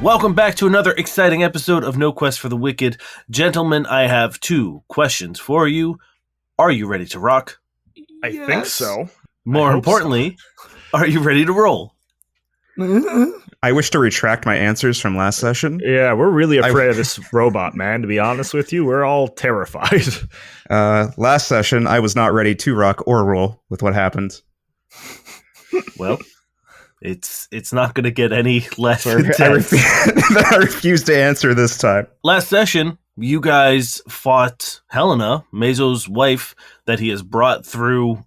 Welcome back to another exciting episode of No Quest for the Wicked. Gentlemen, I have 2 questions for you. Are you ready to rock? I think so. More importantly, are you ready to roll? I wish to retract my answers from last session. Yeah, we're really afraid of this robot, man, to be honest with you. We're all terrified. Last session, I was not ready to rock or roll with what happened. Well, it's not going to get any less intense. I refuse to answer this time. Last session, you guys fought Helena, Mezo's wife, that he has brought through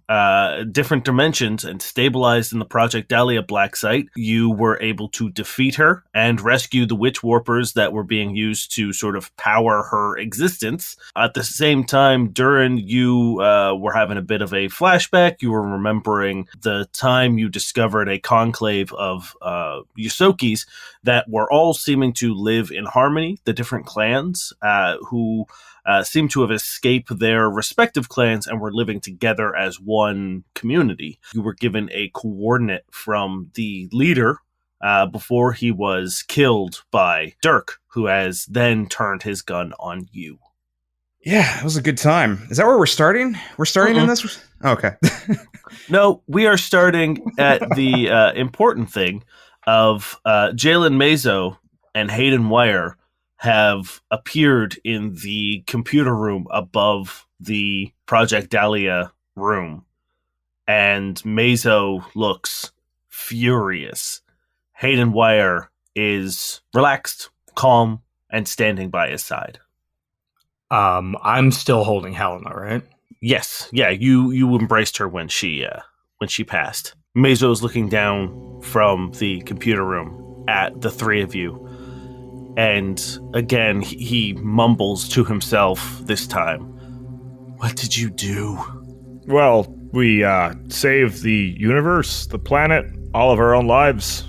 different dimensions and stabilized in the Project Dahlia black site. You were able to defeat her and rescue the witch warpers that were being used to sort of power her existence. At the same time, Durrin, you were having a bit of a flashback. You were remembering the time you discovered a conclave of Yosokis that were all seeming to live in harmony, the different clans who seem to have escaped their respective clans and were living together as one community. You were given a coordinate from the leader before he was killed by Dirk, who has then turned his gun on you. Yeah, it was a good time. Is that where we're starting? We're starting in this? Okay. No, we are starting at the important thing of Jalen Mezo and Hayden Wire have appeared in the computer room above the Project Dahlia room. And Mezo looks furious. Hayden Wire is relaxed, calm, and standing by his side. I'm still holding Helena, right? Yes. Yeah, you embraced her when she passed. Mezo is looking down from the computer room at the 3 of you. And again, he mumbles to himself this time. What did you do? Well, we saved the universe, the planet, all of our own lives.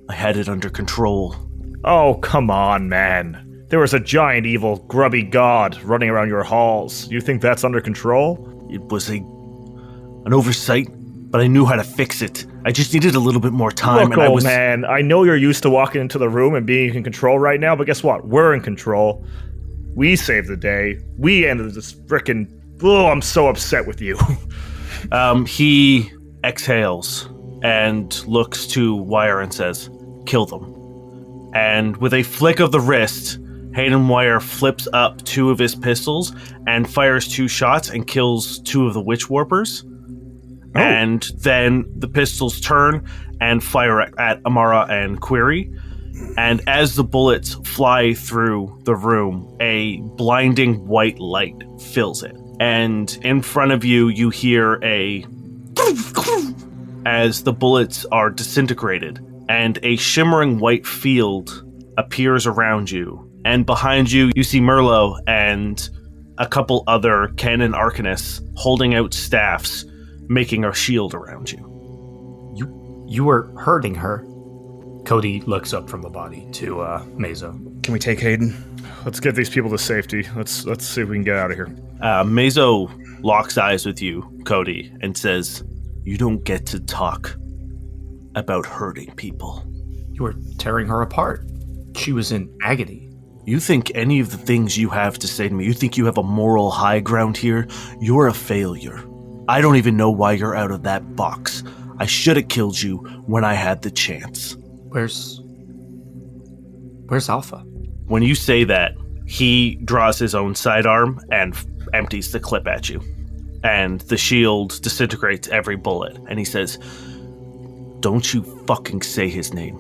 I had it under control. Oh, come on, man. There was a giant evil grubby god running around your halls. You think that's under control? It was an oversight, but I knew how to fix it. I just needed a little bit more time. Look, old man, I know you're used to walking into the room and being in control right now, but guess what? We're in control. We saved the day. We ended this frickin'... Oh, I'm so upset with you. He exhales and looks to Wire and says, kill them. And with a flick of the wrist, Hayden Wire flips up 2 of his pistols and fires 2 shots and kills 2 of the witch warpers. Oh. And then the pistols turn and fire at Amara and Query. And as the bullets fly through the room, a blinding white light fills it. And in front of you, you hear as the bullets are disintegrated, and a shimmering white field appears around you. And behind you, you see Merlot and a couple other Canon Arcanists holding out staffs, making a shield around you. You were hurting her. Cody looks up from the body to Mezo. Can we take Hayden? Let's get these people to safety. Let's see if we can get out of here. Mezo locks eyes with you, Cody, and says, you don't get to talk about hurting people. You were tearing her apart. She was in agony. You think any of the things you have to say to me, you think you have a moral high ground here? You're a failure. I don't even know why you're out of that box. I should have killed you when I had the chance. Where's Alpha? When you say that, he draws his own sidearm and empties the clip at you. And the shield disintegrates every bullet. And he says, don't you fucking say his name.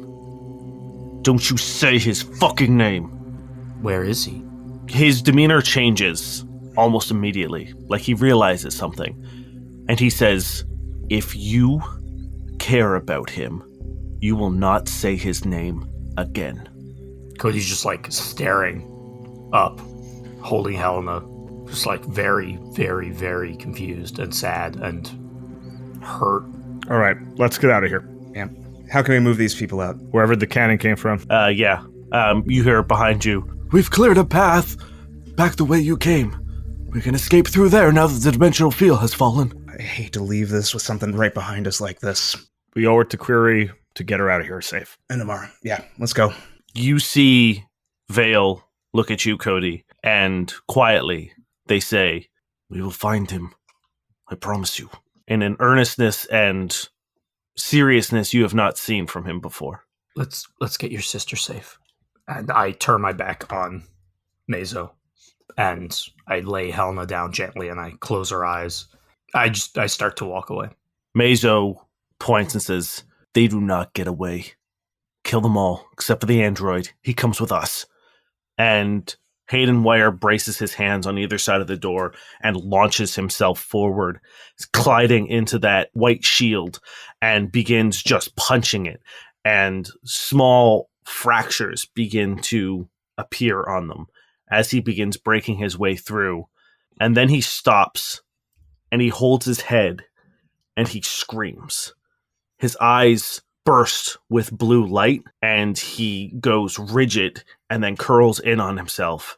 Don't you say his fucking name. Where is he? His demeanor changes almost immediately, like he realizes something. And he says, if you care about him, you will not say his name again. Cody's just like staring up, holding Helena, just like very, very, very confused and sad and hurt. All right, let's get out of here. Yeah. How can we move these people out? Wherever the cannon came from. Yeah. You hear behind you, we've cleared a path back the way you came. We can escape through there now that the dimensional field has fallen. I hate to leave this with something right behind us like this. We owe it to Query to get her out of here safe. And tomorrow. Yeah, let's go. You see Vale look at you, Cody, and quietly they say, "We will find him. I promise you." In an earnestness and seriousness you have not seen from him before. Let's get your sister safe. And I turn my back on Mazo, and I lay Helena down gently, and I close her eyes. I start to walk away. Mazo points and says, "They do not get away. Kill them all, except for the android. He comes with us." And Hayden Wire braces his hands on either side of the door and launches himself forward, gliding into that white shield and begins just punching it. And small fractures begin to appear on them as he begins breaking his way through. And then he stops and he holds his head and he screams. His eyes burst with blue light and he goes rigid and then curls in on himself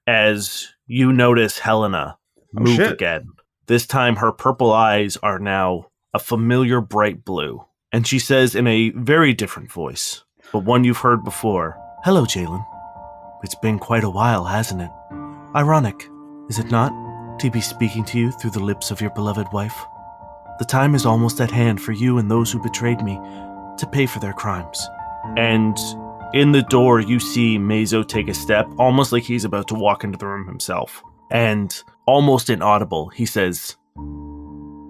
as you notice Helena move again. This time her purple eyes are now a familiar bright blue. And she says in a very different voice, but one you've heard before, "Hello, Jalen. It's been quite a while, hasn't it? Ironic, is it not, to be speaking to you through the lips of your beloved wife? The time is almost at hand for you and those who betrayed me to pay for their crimes." And in the door, you see Mazo take a step, almost like he's about to walk into the room himself. And almost inaudible, he says,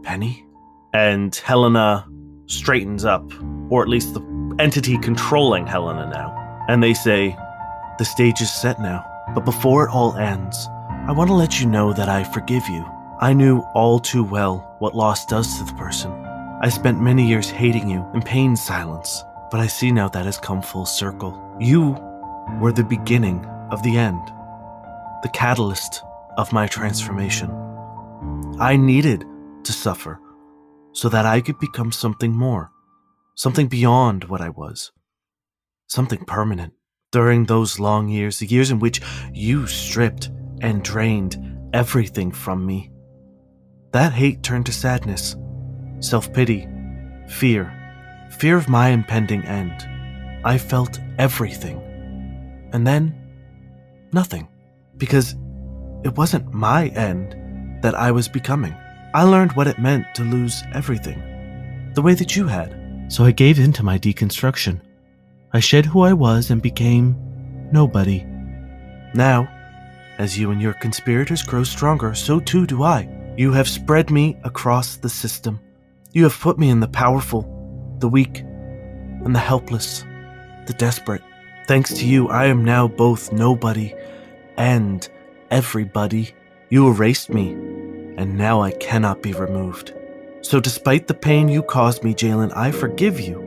"Penny?" And Helena straightens up, or at least the entity controlling Helena now. And they say, "The stage is set now, but before it all ends, I want to let you know that I forgive you. I knew all too well what loss does to the person. I spent many years hating you in pain's silence, but I see now that has come full circle. You were the beginning of the end, the catalyst of my transformation. I needed to suffer so that I could become something more, something beyond what I was, something permanent. During those long years, the years in which you stripped and drained everything from me, that hate turned to sadness, self-pity, fear of my impending end. I felt everything. And then, nothing. Because it wasn't my end that I was becoming. I learned what it meant to lose everything, the way that you had. So I gave in to my deconstruction. I shed who I was and became nobody. Now, as you and your conspirators grow stronger, so too do I. You have spread me across the system. You have put me in the powerful, the weak, and the helpless, the desperate. Thanks to you, I am now both nobody and everybody. You erased me, and now I cannot be removed. So despite the pain you caused me, Jalen, I forgive you,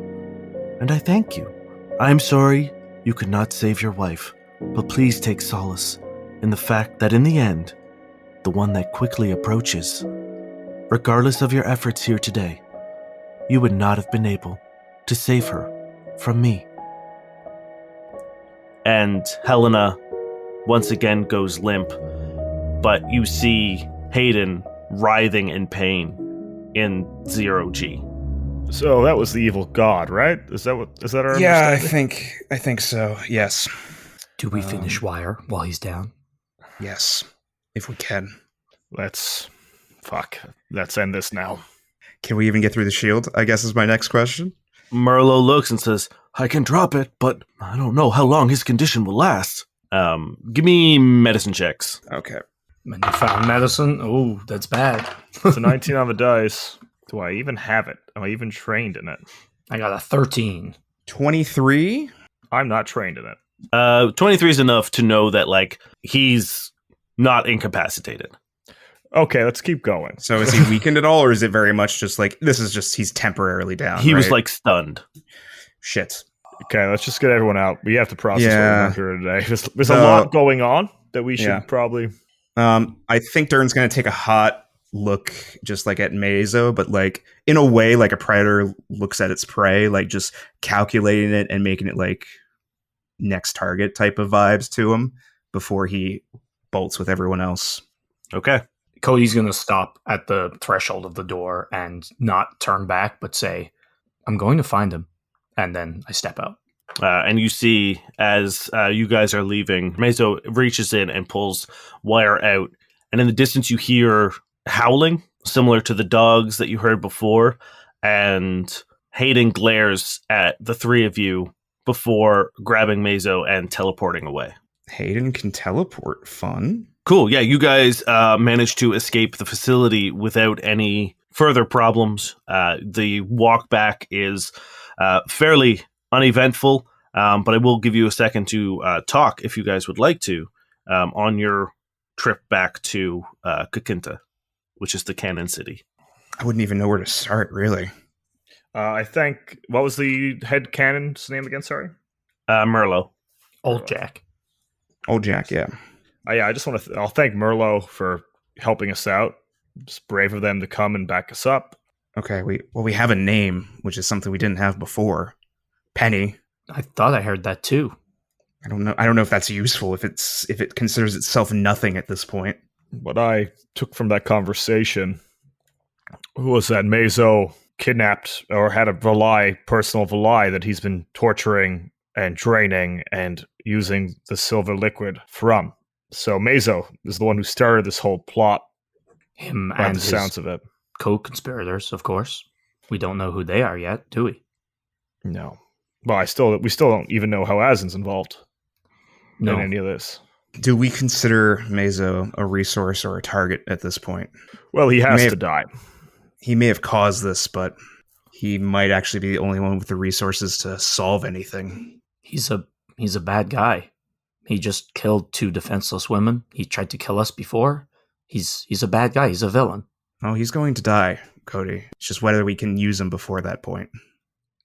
and I thank you. I am sorry you could not save your wife, but please take solace in the fact that in the end, the one that quickly approaches, regardless of your efforts here today, you would not have been able to save her from me. And Helena once again goes limp, but you see Hayden writhing in pain in 0G. So that was the evil god, right? Is that our Yeah, understanding? I think so. Yes. Do we finish Wire while he's down? Yes. If we can. Let's end this now. Can we even get through the shield? I guess is my next question. Merlot looks and says, "I can drop it, but I don't know how long his condition will last." Give me medicine checks. Okay. And you found medicine? Oh, that's bad. It's a 19 on the dice. Do I even have it? Am I even trained in it? I got a 13. 23? I'm not trained in it. 23 is enough to know that, like, he's not incapacitated. Okay, let's keep going. So is he weakened at all, or is it very much just like, this is just, he's temporarily down, He was, right? like, stunned. Shit. Okay, let's just get everyone out. We have to process what we went through today. There's a So- lot going on that we should Yeah. probably... I think Durrin's going to take a hot look just like at Mazo, but like in a way like a predator looks at its prey, like just calculating it and making it like next target type of vibes to him before he bolts with everyone else. Okay. Cody's going to stop at the threshold of the door and not turn back, but say, "I'm going to find him." And then I step out. And you see, as you guys are leaving, Meso reaches in and pulls wire out. And in the distance, you hear howling, similar to the dogs that you heard before. And Hayden glares at the three of you before grabbing Meso and teleporting away. Hayden can teleport. Fun. Cool. Yeah, you guys managed to escape the facility without any further problems. The walk back is fairly uneventful, but I will give you a second to talk if you guys would like to on your trip back to Kakinta, which is the Cannon City. I wouldn't even know where to start, really. I think, what was the head cannon's name again? Sorry, Merlot. Old Jack. Old Jack, yeah. Yeah, I just want to. I'll thank Merlot for helping us out. It's brave of them to come and back us up. Okay, we have a name, which is something we didn't have before. Penny. I thought I heard that too. I don't know if that's useful. If it considers itself nothing at this point. What I took from that conversation was that Meso kidnapped or had a personal Vilai that he's been torturing and draining and using the silver liquid from. So Meso is the one who started this whole plot. Him By and the his sounds of it. co-conspirators, of course. We don't know who they are yet, do we? No. Well, we still don't even know how Azin's involved in any of this. Do we consider Meso a resource or a target at this point? Well, he has to die. He may have caused this, but he might actually be the only one with the resources to solve anything. He's a bad guy. He just killed 2 defenseless women. He tried to kill us before. He's a bad guy. He's a villain. Oh, he's going to die, Cody. It's just whether we can use him before that point.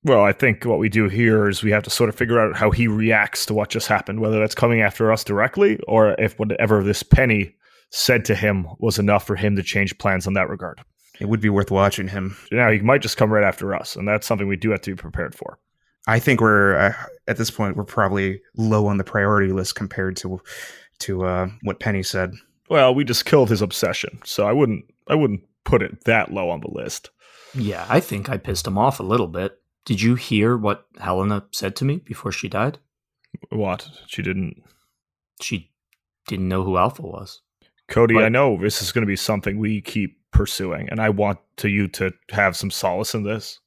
Well, I think what we do here is we have to sort of figure out how he reacts to what just happened, whether that's coming after us directly or if whatever this Penny said to him was enough for him to change plans in that regard. It would be worth watching him. Now, he might just come right after us, and that's something we do have to be prepared for. I think we're, at this point, we're probably low on the priority list compared to what Penny said. Well, we just killed his obsession, so I wouldn't put it that low on the list. Yeah, I think I pissed him off a little bit. Did you hear what Helena said to me before she died? What? She didn't know who Alpha was. Cody, I know this is going to be something we keep pursuing, and I want you to have some solace in this.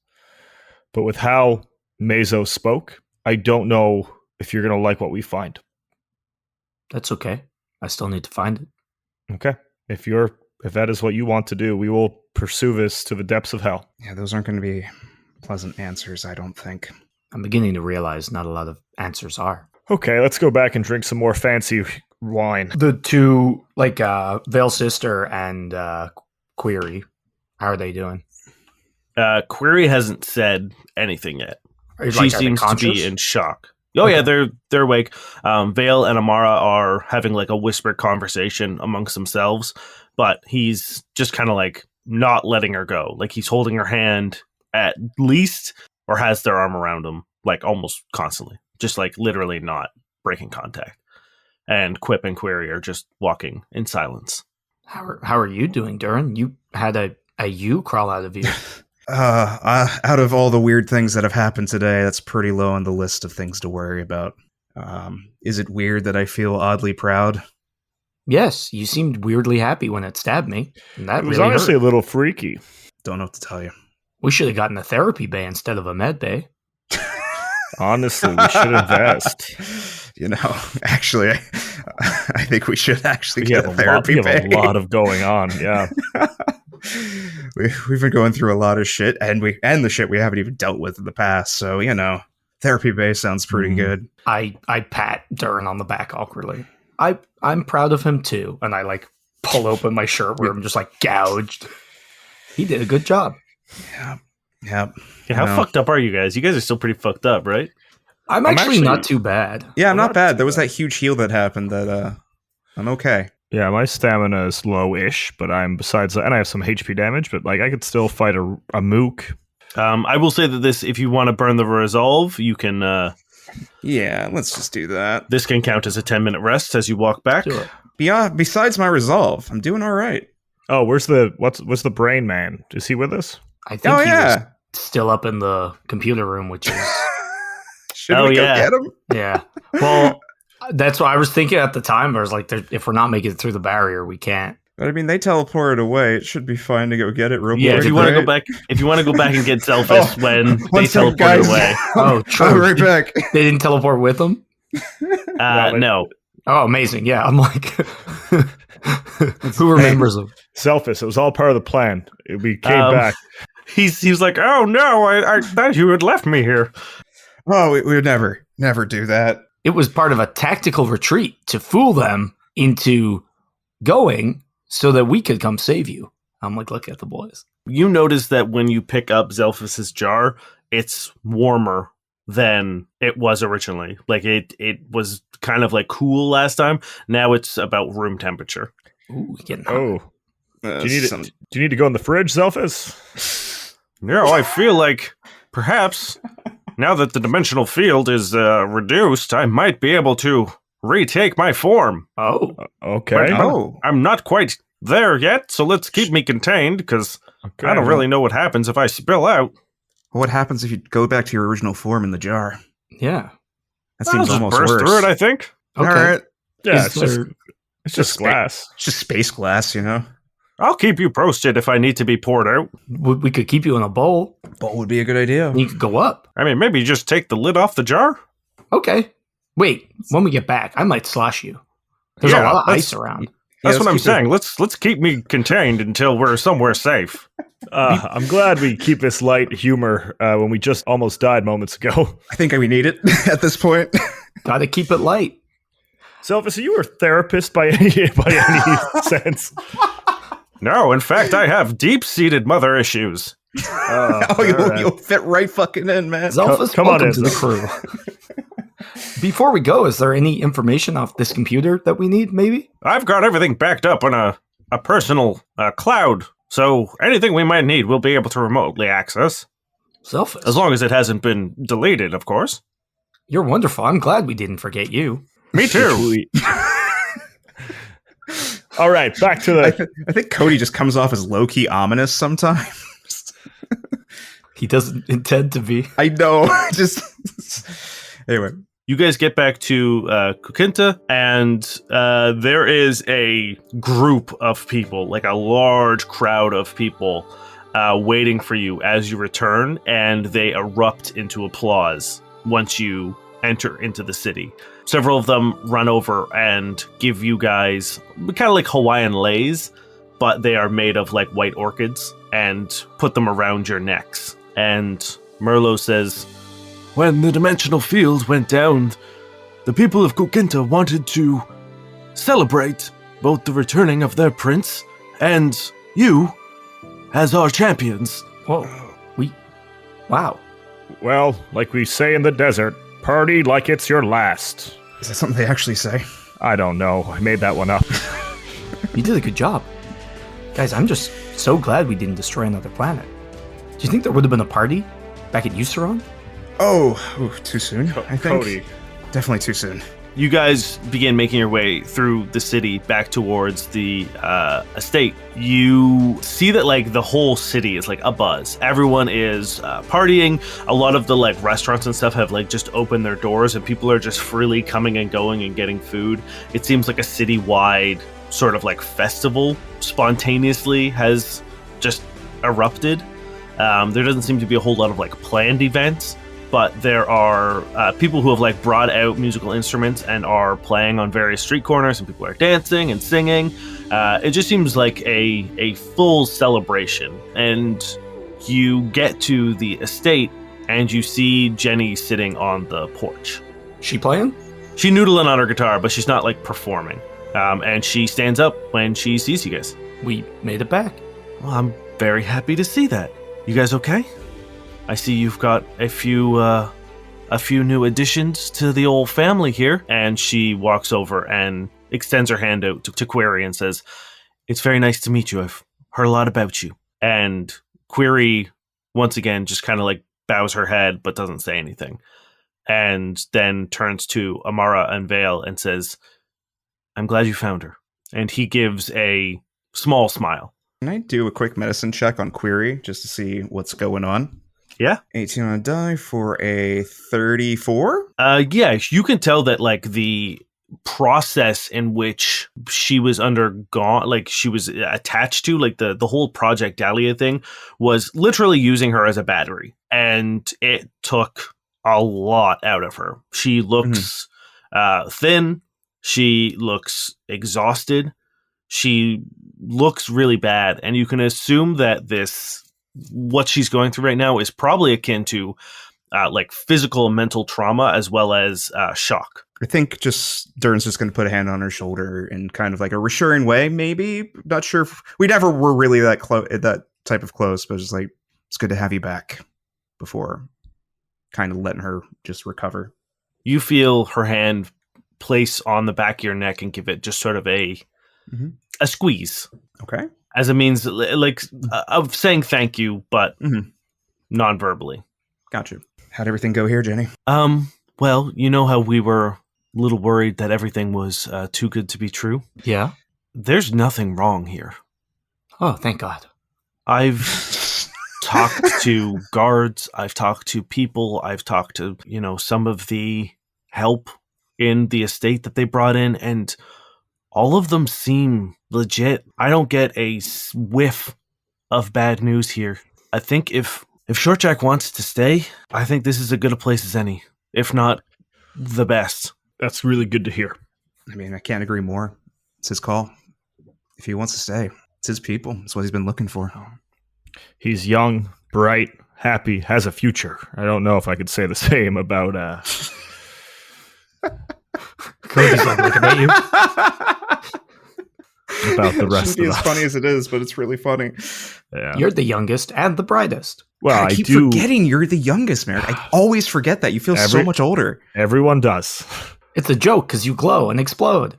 But with how Meso spoke, I don't know if you're going to like what we find. That's okay. I still need to find it. Okay. If that is what you want to do, we will pursue this to the depths of hell. Yeah, those aren't going to be pleasant answers, I don't think. I'm beginning to realize not a lot of answers are. Okay, let's go back and drink some more fancy wine. The 2, Veil Sister and Query, how are they doing? Query hasn't said anything yet. She seems to be in shock. Oh, okay. Yeah, they're awake. Vale and Amara are having a whispered conversation amongst themselves, but he's just kind of not letting her go. He's holding her hand at least, or has their arm around him, almost constantly. Just literally not breaking contact. And Quip and Query are just walking in silence. How are you doing, Durrin? You had a U crawl out of you. Out of all the weird things that have happened today, that's pretty low on the list of things to worry about. Is it weird that I feel oddly proud? Yes, you seemed weirdly happy when it stabbed me. And that it was really honestly hurt. A little freaky. Don't know what to tell you. We should have gotten a therapy bay instead of a med bay. Honestly, we should invest. Actually, I think we should actually get a therapy bay. We have a lot of going on, yeah. We've been going through a lot of shit, and the shit we haven't even dealt with in the past. So therapy bay sounds pretty good. I pat Durrin on the back awkwardly. I'm proud of him too, and I pull open my shirt where I'm just gouged. He did a good job. Yeah. How fucked up are you guys? You guys are still pretty fucked up, right? I'm actually not too bad. Yeah, I'm not bad. There was that huge heal that happened that I'm okay. Yeah, my stamina is low-ish, but besides that, and I have some HP damage, but I could still fight a mook. I will say that this, if you want to burn the resolve, you can... yeah, let's just do that. This can count as a 10-minute rest as you walk back. Besides my resolve, I'm doing all right. Oh, what's the brain man? Is he with us? I think he was still up in the computer room, which is Should we go get him? Yeah. Well, that's what I was thinking at the time. I was like, if we're not making it through the barrier, we can't. But I mean, they teleported away. It should be fine to go get it real quick. Yeah, if you want to go back, and get Zelphus when they teleported away. Oh, true. I'll be right back. They didn't teleport with them? No. Oh, amazing. Yeah. I'm like, who remembers them? Zelphus, it was all part of the plan. We came back. He's like, oh no, I thought you had left me here. Oh, we would never do that. It was part of a tactical retreat to fool them into going so that we could come save you. I'm like, look at the boys. You notice that when you pick up Zelphus's jar, it's warmer than it was originally. Like it was kind of like cool last time. Now it's about room temperature. Ooh, getting hot. Oh. Do you need to go in the fridge, Zelphus? No, I feel like perhaps now that the dimensional field is reduced, I might be able to retake my form. Oh. Okay. But I'm not quite there yet, so let's keep me contained, because I don't really know what happens if I spill out. What happens if you go back to your original form in the jar? Yeah. That seems I'll just almost burst worse. through it, I think. Okay. All right. Yeah, Is it's just glass. It's just space glass, you know? I'll keep you posted if I need to be poured out. We could keep you in a bowl. Bowl would be a good idea. And you could go up. I mean, maybe just take the lid off the jar? Okay. Wait, when we get back, I might slosh you. There's a lot of ice around. That's let's what I'm keep saying. Let's keep me contained until we're somewhere safe. I'm glad we keep this light humor when we just almost died moments ago. I think we need it at this point. Gotta keep it light. Zelphus, are you a therapist by any sense? No, in fact, I have deep-seated mother issues. You'll fit right fucking in, man. Zelphus, come on welcome in, to the crew. Before we go, is there any information off this computer that we need, maybe? I've got everything backed up on a personal cloud, so anything we might need we'll be able to remotely access. Zelphus. As long as it hasn't been deleted, of course. You're wonderful. I'm glad we didn't forget you. Me too. All right, back to the... I think Cody just comes off as low-key ominous sometimes. He doesn't intend to be. I know. Just... Anyway. You guys get back to Kukinta, and there is a group of people, like a large crowd of people, waiting for you as you return, and they erupt into applause once you enter into the city. Several of them run over and give you guys kind of like Hawaiian leis, but they are made of like white orchids, and put them around your necks. And Merlot says, when the dimensional field went down, the people of Kukinta wanted to celebrate both the returning of their prince and you as our champions. Whoa. Wow. Well, like we say in the desert, party like it's your last. Is that something they actually say? I don't know. I made that one up. You did a good job. Guys, I'm just so glad we didn't destroy another planet. Do you think there would have been a party back at Euceron? Too soon, I think. Cody. Definitely too soon. You guys begin making your way through the city back towards the estate. You see that like the whole city is like abuzz. Everyone is partying. A lot of the like restaurants and stuff have like just opened their doors, and people are just freely coming and going and getting food. It seems like a citywide sort of like festival spontaneously has just erupted. There doesn't seem to be a whole lot of like planned events, but there are people who have like brought out musical instruments and are playing on various street corners, and people are dancing and singing. It just seems like a full celebration. And you get to the estate and you see Jenny sitting on the porch. She playing? She's noodling on her guitar, but she's not like performing. And she stands up when she sees you guys. We made it back. Well, I'm very happy to see that. You guys okay? I see you've got a few new additions to the old family here. And she walks over and extends her hand out to Query and says, it's very nice to meet you. I've heard a lot about you. And Query, once again, just kind of like bows her head, but doesn't say anything. And then turns to Amara and Vale and says, I'm glad you found her. And he gives a small smile. Can I do a quick medicine check on Query just to see what's going on? Yeah. 18 on a die for a 34. Yeah, you can tell that like the process in which she was undergone, like she was attached to, like the whole Project Dahlia thing was literally using her as a battery, and it took a lot out of her. She looks thin. She looks exhausted. She looks really bad, and you can assume that what she's going through right now is probably akin to like physical and mental trauma as well as shock. I think Durrin's just going to put a hand on her shoulder in kind of like a reassuring way, maybe. Not sure if we never were really that type of close, but just like, it's good to have you back, before kind of letting her just recover. You feel her hand place on the back of your neck and give it just sort of a squeeze. Okay. As a means like of saying thank you, but non-verbally. Gotcha. How'd everything go here, Jenny? Well, you know how we were a little worried that everything was too good to be true? Yeah. There's nothing wrong here. Oh, thank God. I've talked to guards. I've talked to people. I've talked to, some of the help in the estate that they brought in, and all of them seem legit. I don't get a whiff of bad news here. I think if Shortjack wants to stay, I think this is as good a place as any, if not the best. That's really good to hear. I mean, I can't agree more. It's his call. If he wants to stay, it's his people. It's what he's been looking for. He's young, bright, happy, has a future. I don't know if I could say the same about Cody's like looking at you. About the rest Shouldn't be of as us. funny as it is, but it's really funny. Yeah. You're the youngest and the brightest. Well, I keep forgetting you're the youngest, Merrick. I always forget that. You feel so much older. Everyone does. It's a joke because you glow and explode.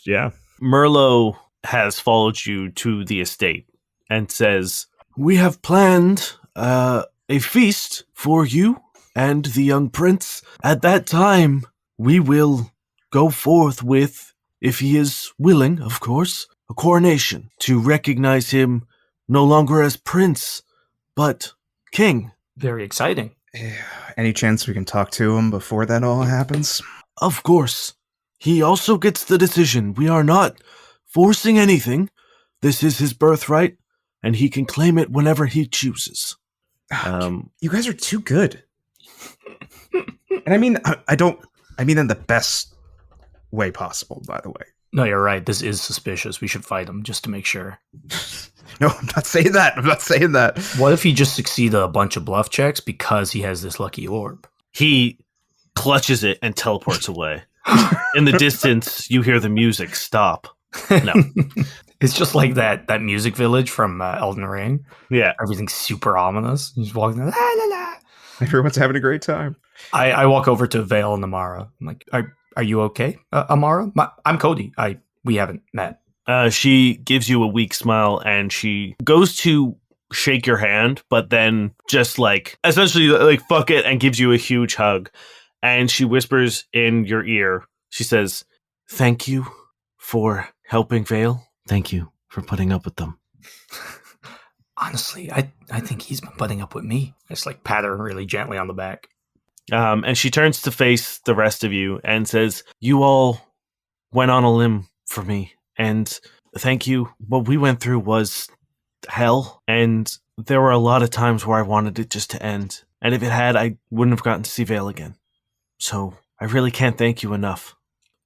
Yeah. Merlot has followed you to the estate and says, "We have planned a feast for you and the young prince. At that time, we will go forth with, if he is willing, of course, a coronation to recognize him no longer as prince, but king." Very exciting. Any chance we can talk to him before that all happens? Of course. He also gets the decision. We are not forcing anything. This is his birthright, and he can claim it whenever he chooses. You guys are too good. And I mean, I mean in the best way possible, by the way. No, you're right. This is suspicious. We should fight him just to make sure. No, I'm not saying that. What if he just succeeded a bunch of bluff checks because he has this lucky orb? He clutches it and teleports away. In the distance, you hear the music stop. No. It's just like that music village from Elden Ring. Yeah. Everything's super ominous. He's walking there, la, la, la. Everyone's having a great time. I walk over to Vale and Amara. I'm like, are you okay, Amara? I'm Cody. We haven't met. She gives you a weak smile and she goes to shake your hand, but then just like essentially like fuck it and gives you a huge hug. And she whispers in your ear. She says, "Thank you for helping Vale. Thank you for putting up with them." Honestly, I think he's been putting up with me. I just like pat her really gently on the back. And she turns to face the rest of you and says, "You all went on a limb for me. And thank you. What we went through was hell. And there were a lot of times where I wanted it just to end. And if it had, I wouldn't have gotten to see Vale again. So I really can't thank you enough."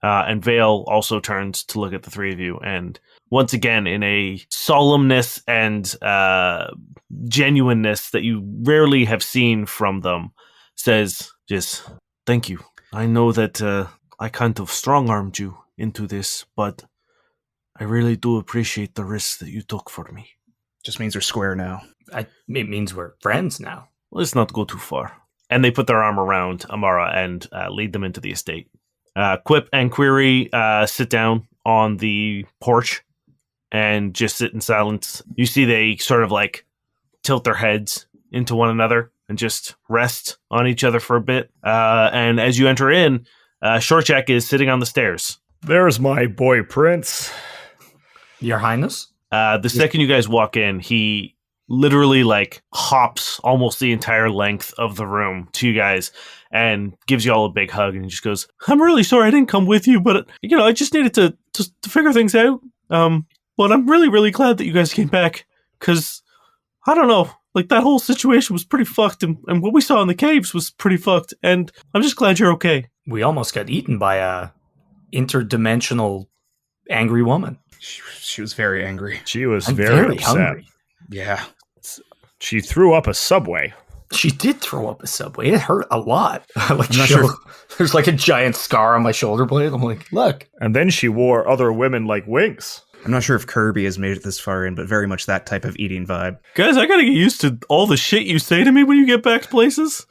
And Vale also turns to look at the three of you, and once again, in a solemnness and genuineness that you rarely have seen from them, says, "Just thank you. I know that I kind of strong-armed you into this, but I really do appreciate the risks that you took for me." Just means we're square now. It means we're friends now. Let's not go too far. And they put their arm around Amara and lead them into the estate. Quip and Query sit down on the porch and just sit in silence. You see they sort of like tilt their heads into one another and just rest on each other for a bit. And as you enter in, Shortjack is sitting on the stairs. There's my boy Prince. Your Highness? The second you guys walk in, he literally like hops almost the entire length of the room to you guys and gives you all a big hug and just goes, I'm really sorry I didn't come with you, but I just needed to figure things out. But I'm really, really glad that you guys came back, because I don't know, like that whole situation was pretty fucked, and what we saw in the caves was pretty fucked, and I'm just glad you're okay. We almost got eaten by a interdimensional angry woman. She was very angry. She was I'm very upset. hungry. Yeah. She threw up a Subway. She did throw up a Subway. It hurt a lot. Like, I'm not sure. There's like a giant scar on my shoulder blade. I'm like, look. And then she wore other women like wings. I'm not sure if Kirby has made it this far in, but very much that type of eating vibe. Guys, I gotta get used to all the shit you say to me when you get back to places.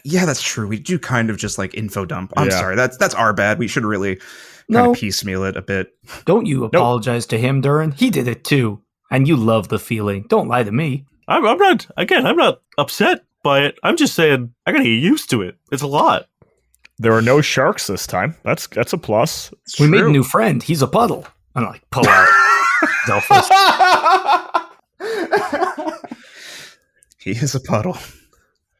Yeah, that's true. We do kind of just like info dump. I'm Yeah. sorry. That's our bad. We should really kind No, of piecemeal it a bit. don't you apologize to him, Durrin. He did it too. And you love the feeling. Don't lie to me. I'm not upset by it. I'm just saying I gotta get used to it. It's a lot. There are no sharks this time. That's a plus. It's We made a true. new friend. He's a puddle. I'm like, pull out. Zelphus. He is a puddle.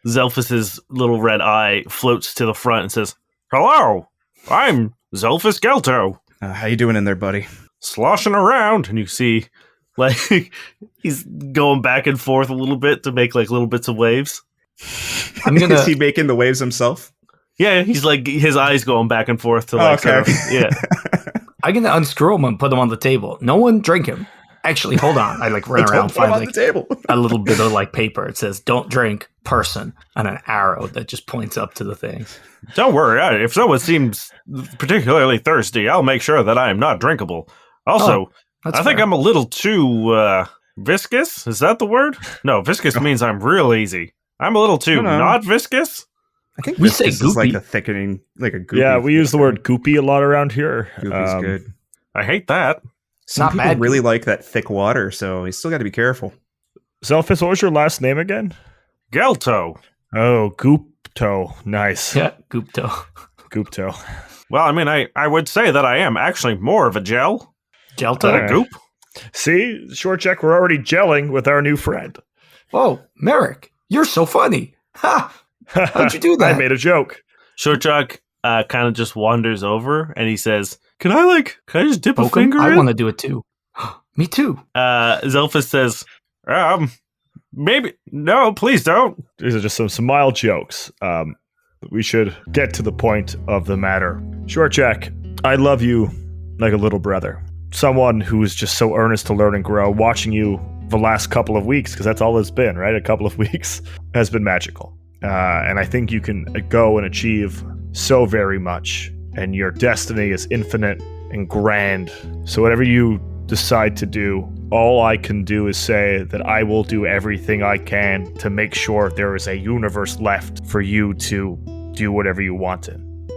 Zelphus's little red eye floats to the front and says, Hello, I'm Zelphus Gelto. How you doing in there, buddy? Sloshing around. And you see, like, he's going back and forth a little bit to make, like, little bits of waves. I'm gonna. Is he making the waves himself? Yeah, he's like, his eyes going back and forth to, Oh, like, okay. sort of, yeah. I'm gonna unscrew him and put him on the table. No one drink him. Actually, hold on. I like run Don't around, put him find on like the table. a little bit of like paper. It says "Don't drink, person," and an arrow that just points up to the thing. Don't worry, if someone seems particularly thirsty, I'll make sure that I am not drinkable. Also, That's I think fair. I'm a little too viscous. Is that the word? No, viscous means I'm real easy. I'm a little too No. not viscous. I think We say this is like goopy. a thickening, like a goopy. Yeah, we use the word goopy a lot around here. Goopy's good. I hate that. Some Not people bad really goop. like that thick water, so you still got to be careful. Zelphus, what was your last name again? Gelto. Oh, Goopto. Nice. Yeah, Gupto. Goopto. Well, I mean, I would say that I am actually more of a gel Gelto. than Okay. a goop. See, Short Jack, we're already gelling with our new friend. Whoa, Merrick, you're so funny. Ha! How'd you do that? I made a joke. Shortjock kind of just wanders over and he says, Can I just dip a Poke him? finger I in? want to do it too. Me too. Zelphus says, maybe, no, please don't. These are just some mild jokes. We should get to the point of the matter. Short Jack, I love you like a little brother. Someone who is just so earnest to learn and grow. Watching you the last couple of weeks, because that's all it's been, right? A couple of weeks has been magical. And I think you can go and achieve so very much. And your destiny is infinite and grand. So whatever you decide to do, all I can do is say that I will do everything I can to make sure there is a universe left for you to do whatever you want in.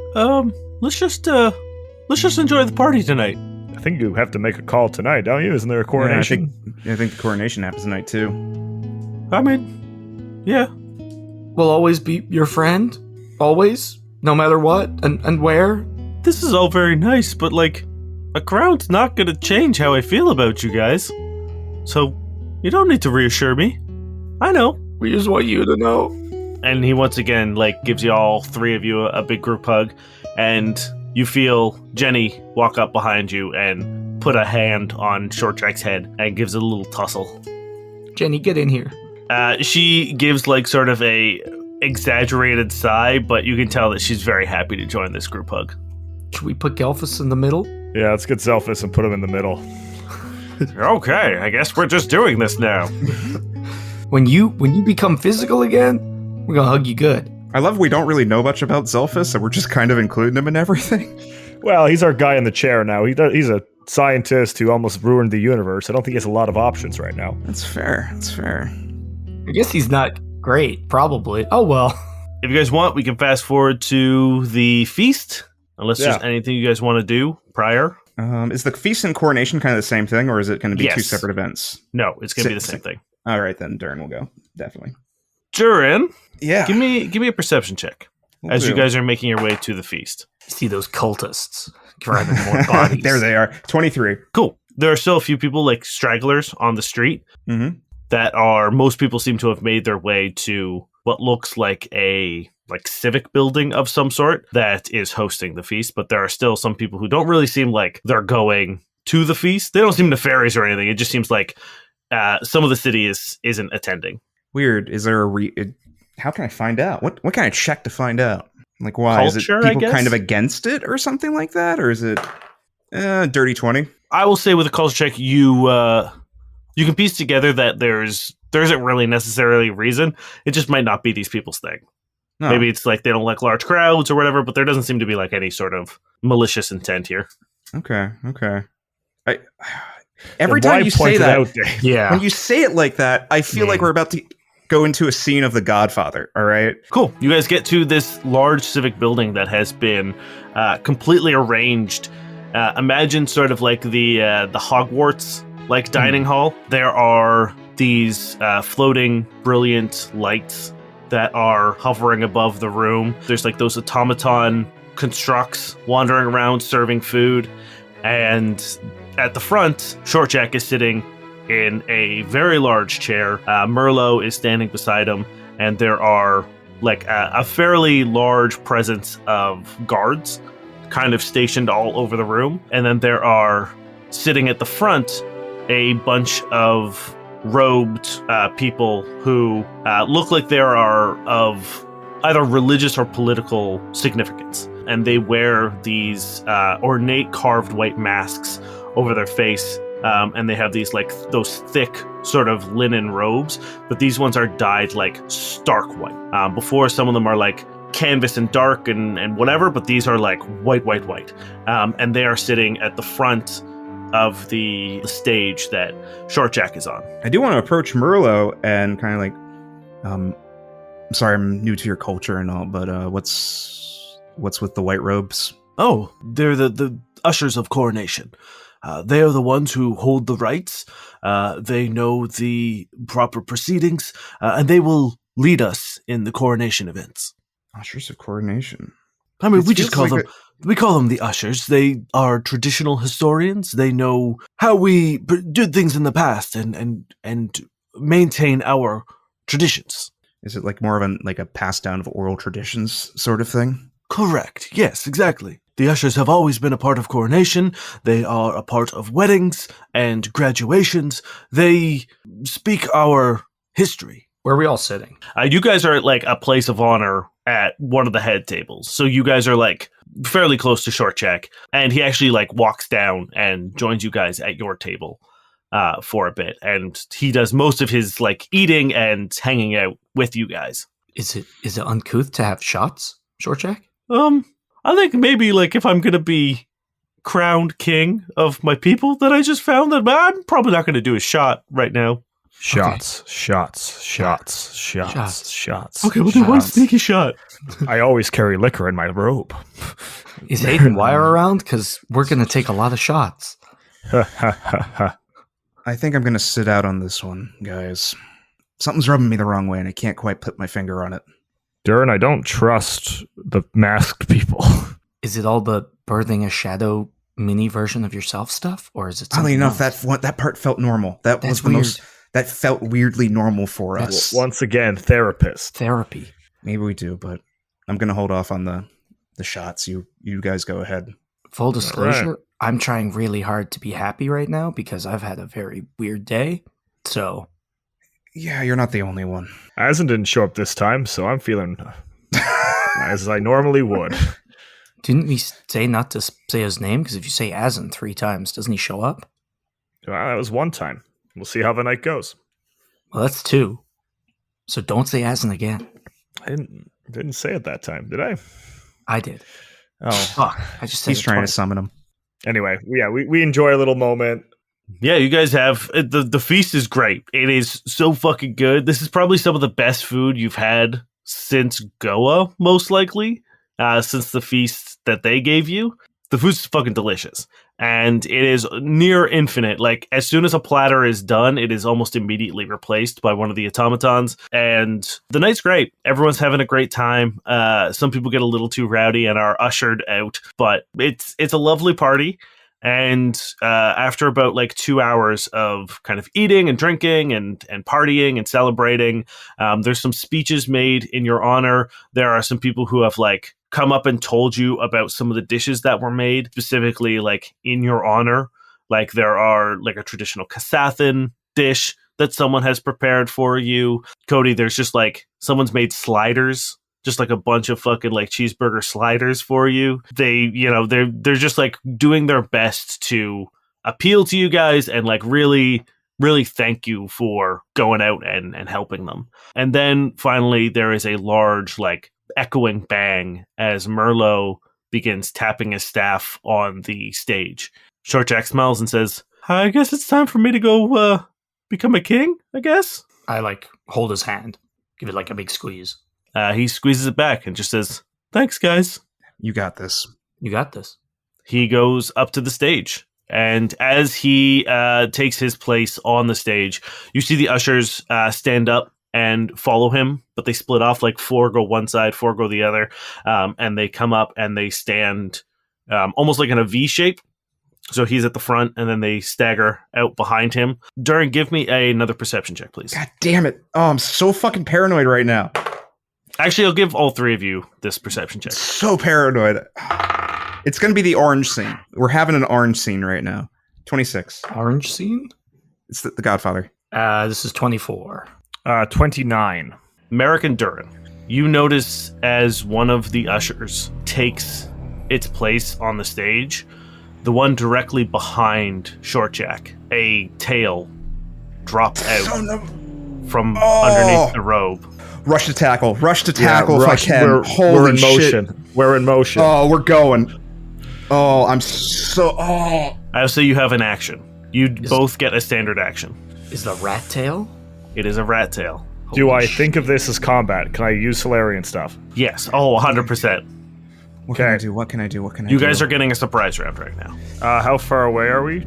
Let's just enjoy the party tonight. I think you have to make a call tonight, don't you? Isn't there a coronation? I think the coronation happens tonight too. I mean, yeah. We'll always be your friend. Always. No matter what and where. This is all very nice, but a crown's not gonna change how I feel about you guys. So, you don't need to reassure me. I know. We just want you to know. And he once again, gives you all three of you a big group hug, and you feel Jenny walk up behind you and put a hand on Shorttrack's head and gives it a little tussle. Jenny, get in here. She gives sort of a exaggerated sigh, but you can tell that she's very happy to join this group hug. Should we put Gelphus in the middle? Yeah, let's get Zelphus and put him in the middle. Okay, I guess we're just doing this now. When you become physical again, we're gonna hug you good. I love we don't really know much about Zelphus, so we're just kind of including him in everything. Well, he's our guy in the chair now. He's a scientist who almost ruined the universe. I don't think he has a lot of options right now. That's fair. That's fair. I guess he's not great, probably. Oh well. If you guys want, we can fast forward to the feast, unless there's Yeah. anything you guys want to do prior. Is the feast and coronation kind of the same thing, or is it going to be two Yes. separate events? No, it's going to be the Six. same thing. All right, then Durrin will go. Definitely. Durin, Yeah. give me a perception check Will as you do. guys are making your way to the feast. See those cultists grabbing more bodies. There they are. 23. Cool. There are still a few people, stragglers on the street. Mm-hmm. that are, most people seem to have made their way to what looks like a civic building of some sort that is hosting the feast, but there are still some people who don't really seem like they're going to the feast. They don't seem nefarious or anything. It just seems like some of the city isn't attending. Weird. Is there how can I find out? What can I check to find out? Like, why? Culture, is it people I kind guess? of against it or something like that? Or is it dirty 20? I will say with a culture check, you can piece together that there isn't really necessarily a reason. It just might not be these people's thing. No. Maybe it's like they don't like large crowds or whatever, but there doesn't seem to be like any sort of malicious intent here. Okay. Every time you say that, Yeah. when you say it like that, I feel like we're about to go into a scene of The Godfather. All right. Cool. You guys get to this large civic building that has been completely arranged. Imagine sort of like the Hogwarts like dining hall. There are these floating brilliant lights that are hovering above the room. There's like those automaton constructs wandering around serving food. And at the front, Short Jack is sitting in a very large chair. Merlot is standing beside him, and there are like a fairly large presence of guards kind of stationed all over the room. And then there are, sitting at the front, a bunch of robed people who look like they are of either religious or political significance. And they wear these ornate carved white masks over their face. And they have these like those thick sort of linen robes, but these ones are dyed like stark white. Before, some of them are like canvas and dark and whatever, but these are like white. And they are sitting at the front of the stage that Short Jack is on. I do want to approach Merlot and kind of like, I'm sorry, I'm new to your culture and all, but what's with the white robes? Oh, they're the ushers of coronation. They are the ones who hold the rites. They know the proper proceedings, and they will lead us in the coronation events. Ushers of coronation. I mean, It we just feels call like them. We call them the ushers. They are traditional historians. They know how we did things in the past and maintain our traditions. Is it like more of a pass down of oral traditions sort of thing? Correct. Yes, exactly. The ushers have always been a part of coronation. They are a part of weddings and graduations. They speak our history. Where are we all sitting? You guys are at like a place of honor at one of the head tables. So you guys are like fairly close to Short Jack. And he actually like walks down and joins you guys at your table for a bit. And he does most of his like eating and hanging out with you guys. Is it uncouth to have shots, Short Jack? I think maybe like if I'm going to be crowned king of my people that I just found, that I'm probably not going to do a shot right now. Shots. Okay, we'll do one sneaky shot. I always carry liquor in my robe. Is Hayden Wire around? Because we're going to take a lot of shots. I think I'm going to sit out on this one, guys. Something's rubbing me the wrong way, and I can't quite put my finger on it. Durrin, I don't trust the masked people. Is it all the birthing a shadow mini version of yourself stuff, or is it Oddly something enough, else? that part felt normal. That's was the weird. most. That felt weirdly normal for us. Once again, therapist. Therapy. Maybe we do, but I'm going to hold off on the shots. You guys go ahead. Full disclosure, I'm trying really hard to be happy right now because I've had a very weird day. So, Yeah, you're not the only one. Azen didn't show up this time, so I'm feeling as I normally would. didn't we say not to say his name? Because if you say Azen 3 times, doesn't he show up? Well, that was one time. We'll see how the night goes. Well, that's 2. So don't say Azen again. I didn't say it that time, did I? I did. Oh, Fuck. I just said He's it trying to twice. summon him. anyway, we enjoy a little moment. Yeah, you guys have the feast is great. It is so fucking good. This is probably some of the best food you've had since Goa, most likely, since the feast that they gave you. The food's fucking delicious, and it is near infinite. Like, as soon as a platter is done, it is almost immediately replaced by one of the automatons, and the night's great. Everyone's having a great time. Some people get a little too rowdy and are ushered out, but it's a lovely party. And after about like 2 hours of kind of eating and drinking and partying and celebrating, there's some speeches made in your honor. There are some people who have like come up and told you about some of the dishes that were made specifically like in your honor. Like there are like a traditional Kasathan dish that someone has prepared for you. Cody, there's just like someone's made sliders, just like a bunch of fucking like cheeseburger sliders for you. They, they're just like doing their best to appeal to you guys and like really, really thank you for going out and helping them. And then finally there is a large like echoing bang as Merlot begins tapping his staff on the stage. Short Jack smiles and says, I guess it's time for me to go become a king, I guess. I like hold his hand, give it like a big squeeze. He squeezes it back and just says, thanks, guys. You got this. You got this. He goes up to the stage. And as he takes his place on the stage, you see the ushers stand up and follow him, but they split off, like 4 go one side, 4 go the other. And they come up and they stand almost like in a V shape. So he's at the front, and then they stagger out behind him. Durrin, give me another perception check, please. God damn it. Oh, I'm so fucking paranoid right now. Actually, I'll give all 3 of you this perception check. So paranoid. It's going to be the orange scene. We're having an orange scene right now. 26. Orange scene? It's the Godfather. This is 24. 29. Merrick and Durrin, you notice as one of the ushers takes its place on the stage, the one directly behind Short Jack, a tail drops out from underneath the robe. Rush to tackle if I can. We're in motion. Shit. We're in motion. Oh, we're going. Oh, I'm so... Oh. I would say you have an action. You both get a standard action. Is the rat tail? It is a rat tail. Do I think of this as combat? Can I use Solarian stuff? Yes. Oh, 100%. What can I do? What can I do? You guys are getting a surprise round right now. How far away are we,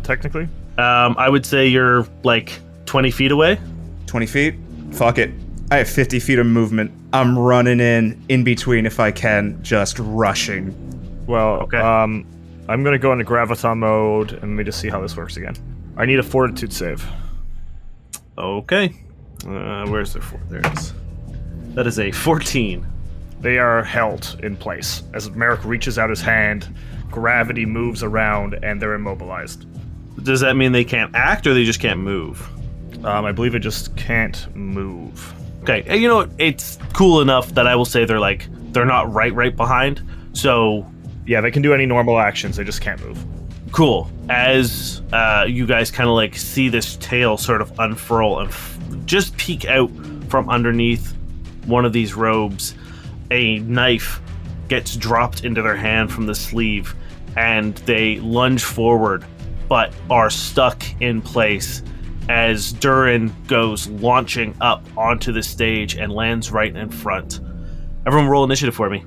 technically? I would say you're like 20 feet away. 20 feet? Fuck it. I have 50 feet of movement. I'm running in between if I can, just rushing. Well, okay. I'm going to go into Graviton mode, and let me just see how this works again. I need a Fortitude save. Okay. Where's the fort? There it is. That is a 14. They are held in place. As Merrick reaches out his hand, gravity moves around, and they're immobilized. Does that mean they can't act, or they just can't move? I believe it just can't move. Okay, you know what? It's cool enough that I will say they're not right behind. So yeah, they can do any normal actions. They just can't move. Cool. As you guys kind of like see this tail sort of unfurl and just peek out from underneath one of these robes, a knife gets dropped into their hand from the sleeve, and they lunge forward, but are stuck in place as Durrin goes launching up onto the stage and lands right in front. Everyone roll initiative for me.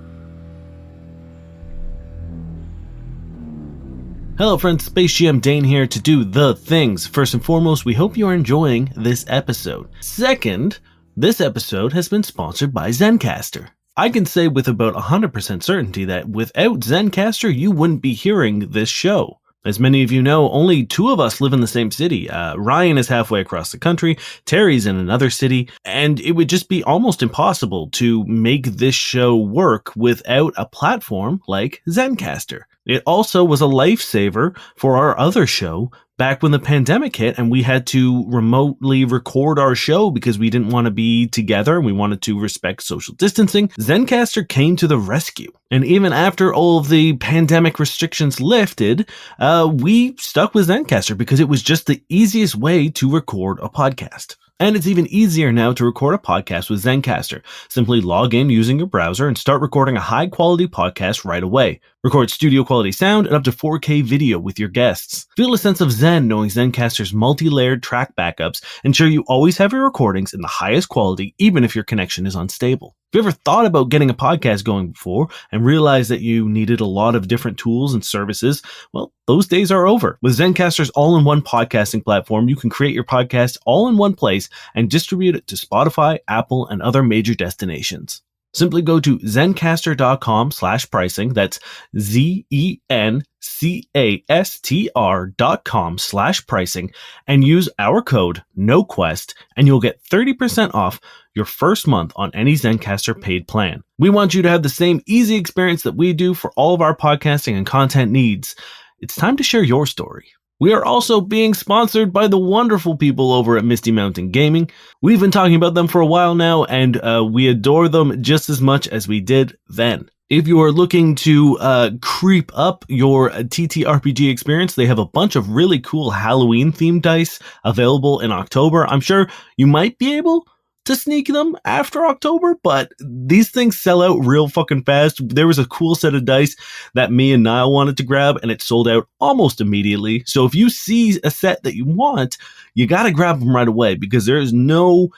Hello friends, Space GM Dane here to do the things. First and foremost, we hope you are enjoying this episode. Second, this episode has been sponsored by Zencastr. I can say with about 100% certainty that without Zencastr, you wouldn't be hearing this show. As many of you know, only 2 of us live in the same city. Ryan is halfway across the country, Terry's in another city, and it would just be almost impossible to make this show work without a platform like Zencastr. It also was a lifesaver for our other show back when the pandemic hit and we had to remotely record our show because we didn't want to be together and we wanted to respect social distancing. Zencastr came to the rescue. And even after all of the pandemic restrictions lifted, we stuck with Zencastr because it was just the easiest way to record a podcast. And it's even easier now to record a podcast with Zencastr. Simply log in using your browser and start recording a high-quality podcast right away. Record studio-quality sound and up to 4K video with your guests. Feel a sense of zen knowing Zencastr's multi-layered track backups ensure you always have your recordings in the highest quality, even if your connection is unstable. If you ever thought about getting a podcast going before and realized that you needed a lot of different tools and services, well, those days are over. With Zencastr's all-in-one podcasting platform, you can create your podcast all in one place and distribute it to Spotify, Apple, and other major destinations. Simply go to zencastr.com/pricing. That's zencastr.com/pricing and use our code NOQUEST and you'll get 30% off your first month on any Zencastr paid plan. We want you to have the same easy experience that we do for all of our podcasting and content needs. It's time to share your story. We are also being sponsored by the wonderful people over at Misty Mountain Gaming. We've been talking about them for a while now, and we adore them just as much as we did then. If you are looking to creep up your TTRPG experience, they have a bunch of really cool Halloween-themed dice available in October. I'm sure you might be able to sneak them after October, but these things sell out real fucking fast. There was a cool set of dice that me and Niall wanted to grab, and it sold out almost immediately. So if you see a set that you want, you gotta grab them right away, because there is no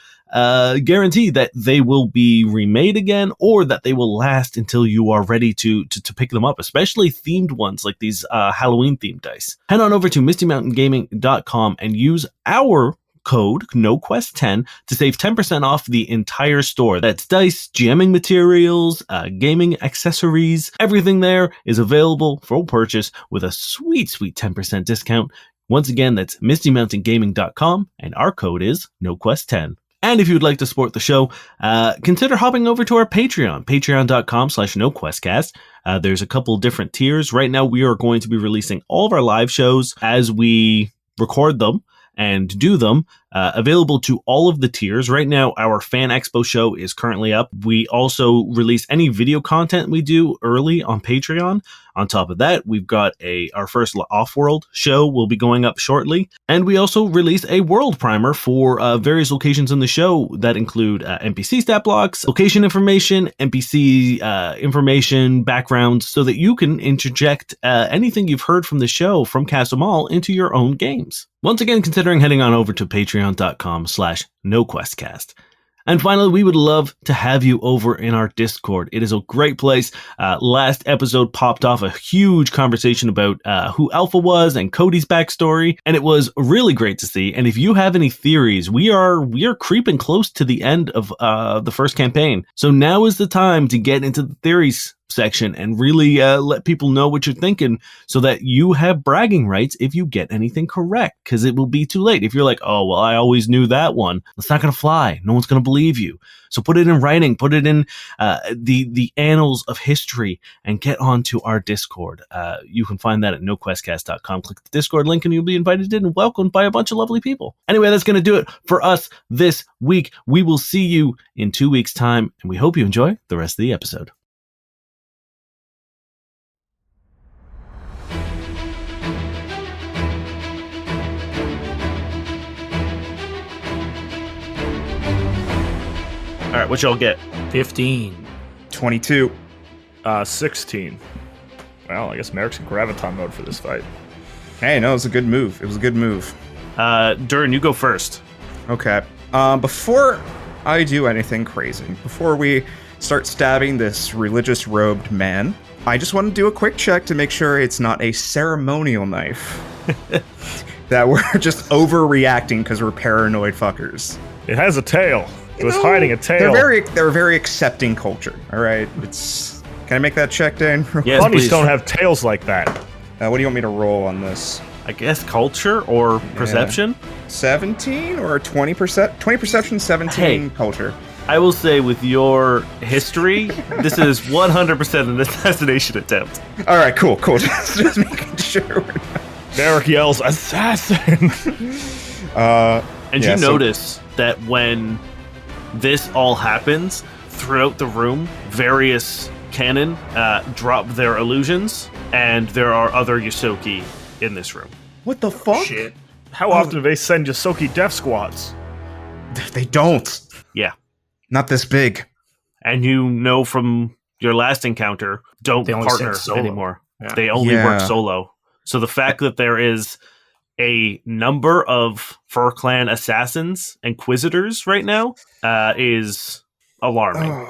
guarantee that they will be remade again or that they will last until you are ready to pick them up, especially themed ones like these Halloween themed dice. Head on over to mistymountaingaming.com and use our code NOQUEST10 to save 10% off the entire store. That's dice, jamming materials, gaming accessories. Everything there is available for purchase with a sweet 10% discount. Once again, that's mistymountaingaming.com and our code is NOQUEST10. And if you would like to support the show, consider hopping over to our Patreon, patreon.com/NoQuestcast. There's a couple different tiers. Right now, we are going to be releasing all of our live shows as we record them and do them, available to all of the tiers. Right now, our Fan Expo show is currently up. We also release any video content we do early on Patreon. On top of that, we've got our first Off-World show will be going up shortly. And we also release a world primer for various locations in the show that include NPC stat blocks, location information, NPC information, backgrounds, so that you can interject anything you've heard from the show from Cast 'Em All into your own games. Once again, considering heading on over to patreon.com/NoQuestcast. And finally, we would love to have you over in our Discord. It is a great place. Last episode popped off a huge conversation about who Alpha was and Cody's backstory, and it was really great to see. And if you have any theories, we are creeping close to the end of the first campaign. So now is the time to get into the theories section and really let people know what you're thinking so that you have bragging rights if you get anything correct, because it will be too late. If you're like, oh, well, I always knew that one, it's not going to fly. No one's going to believe you. So put it in writing, put it in the annals of history, and get onto our Discord. You can find that at noquestcast.com. Click the Discord link and you'll be invited in and welcomed by a bunch of lovely people. Anyway, that's going to do it for us this week. We will see you in 2 weeks' time, and we hope you enjoy the rest of the episode. All right, what y'all get? 15. 22. 16. Well, I guess Merrick's in graviton mode for this fight. Hey, no, it was a good move. It was a good move. Durrin, you go first. Okay. Before I do anything crazy, before we start stabbing this religious robed man, I just want to do a quick check to make sure it's not a ceremonial knife. That we're just overreacting because we're paranoid fuckers. It has a tail. It was hiding a tail. They're a very accepting culture. All right, Can I make that check, Dan? Yes, Bunnies please. Uh, don't have tails like that. What do you want me to roll on this? I guess culture or perception? 17 or 20%? 20 perception, 17 culture. I will say with your history, this is 100% an assassination attempt. All right, cool. Just making sure. Merrick yells, "Assassin!" And you notice that when this all happens, throughout the room, various cannon drop their illusions, and there are other Yosoki in this room. What the fuck? Shit. How often do they send Yosoki death squads? They don't. Yeah. Not this big. And you know from your last encounter, don't They only partner send solo. anymore. Yeah. They only Yeah. work solo. So the fact that there is a number of Fur Clan assassins, inquisitors right now, is alarming.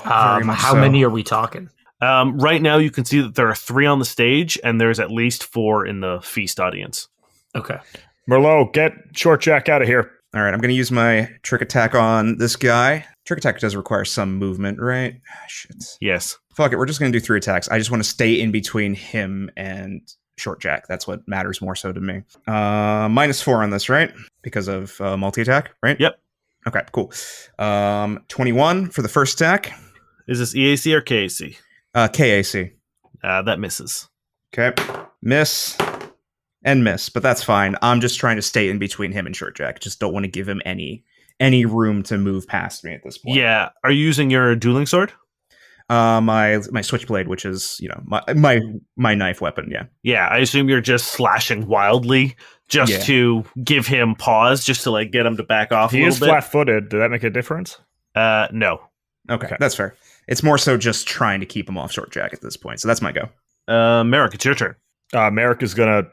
Very much How so. many are we talking? Right now, you can see that there are 3 on the stage, and there's at least 4 in the feast audience. Okay. Merlot, get Short Jack out of here. All right, I'm going to use my trick attack on this guy. Trick attack does require some movement, right? Shit. Yes. Fuck it, we're just going to do 3 attacks. I just want to stay in between him and Short Jack. That's what matters more so to me. -4 on this, right? Because of multi-attack, right? Yep. Okay, cool. 21 for the first attack. Is this EAC or KAC? KAC. That misses. Okay. Miss and miss, but that's fine. I'm just trying to stay in between him and Short Jack. Just don't want to give him any room to move past me at this point. Yeah. Are you using your dueling sword? My switchblade, which is my knife weapon. Yeah. Yeah. I assume you're just slashing wildly just to give him pause, just to like get him to back off. He a little is bit. flat-footed. Did that make a difference? No. Okay, that's fair. It's more so just trying to keep him off Short Jack at this point. So that's my go. Merrick, it's your turn. Merrick is going to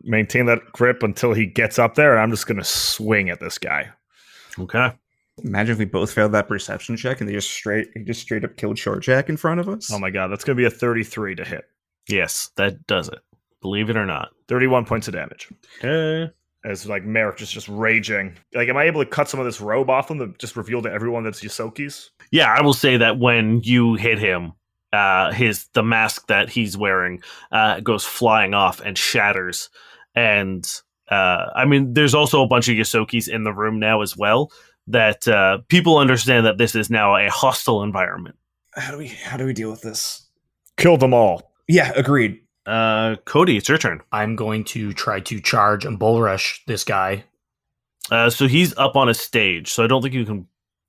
maintain that grip until he gets up there, and I'm just going to swing at this guy. Okay. Imagine if we both failed that perception check and he just straight up killed Short Jack in front of us. Oh my god, that's going to be a 33 to hit. Yes, that does it. Believe it or not. 31 points of damage. Okay. As like Merrick is just raging. Like, am I able to cut some of this robe off him to just reveal to everyone that's Yosoki's? Yeah, I will say that when you hit him, the mask that he's wearing goes flying off and shatters. And I mean, there's also a bunch of Yosoki's in the room now as well. That people understand that this is now a hostile environment. How do we deal with this? Kill them all. Yeah, agreed. Cody, it's your turn. I'm going to try to charge and bull rush this guy. So he's up on a stage, so I don't think you can.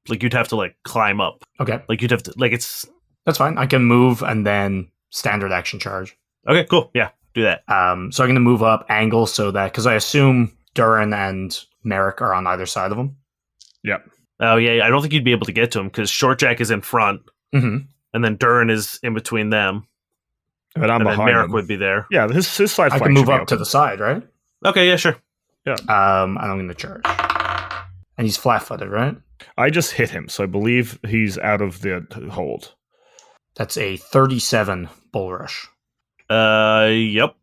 Like, you'd have to like climb up. Okay, Like, you'd have to like it's. that's fine. I can move and then standard action charge. Okay, cool. Yeah, do that. So I'm going to move up angle so that, because I assume Durrin and Merrick are on either side of him. Yep. Oh yeah, I don't think you'd be able to get to him because Short Jack is in front, Mm-hmm. and then Durrin is in between them, But I'm and then behind Merrick him. would be there. Yeah, his side I flank can move should be up to open. the side, right? Okay, yeah, sure. And I'm going to charge. And he's flat-footed, right? I just hit him, so I believe he's out of the hold. That's a 37 bull rush. Yep.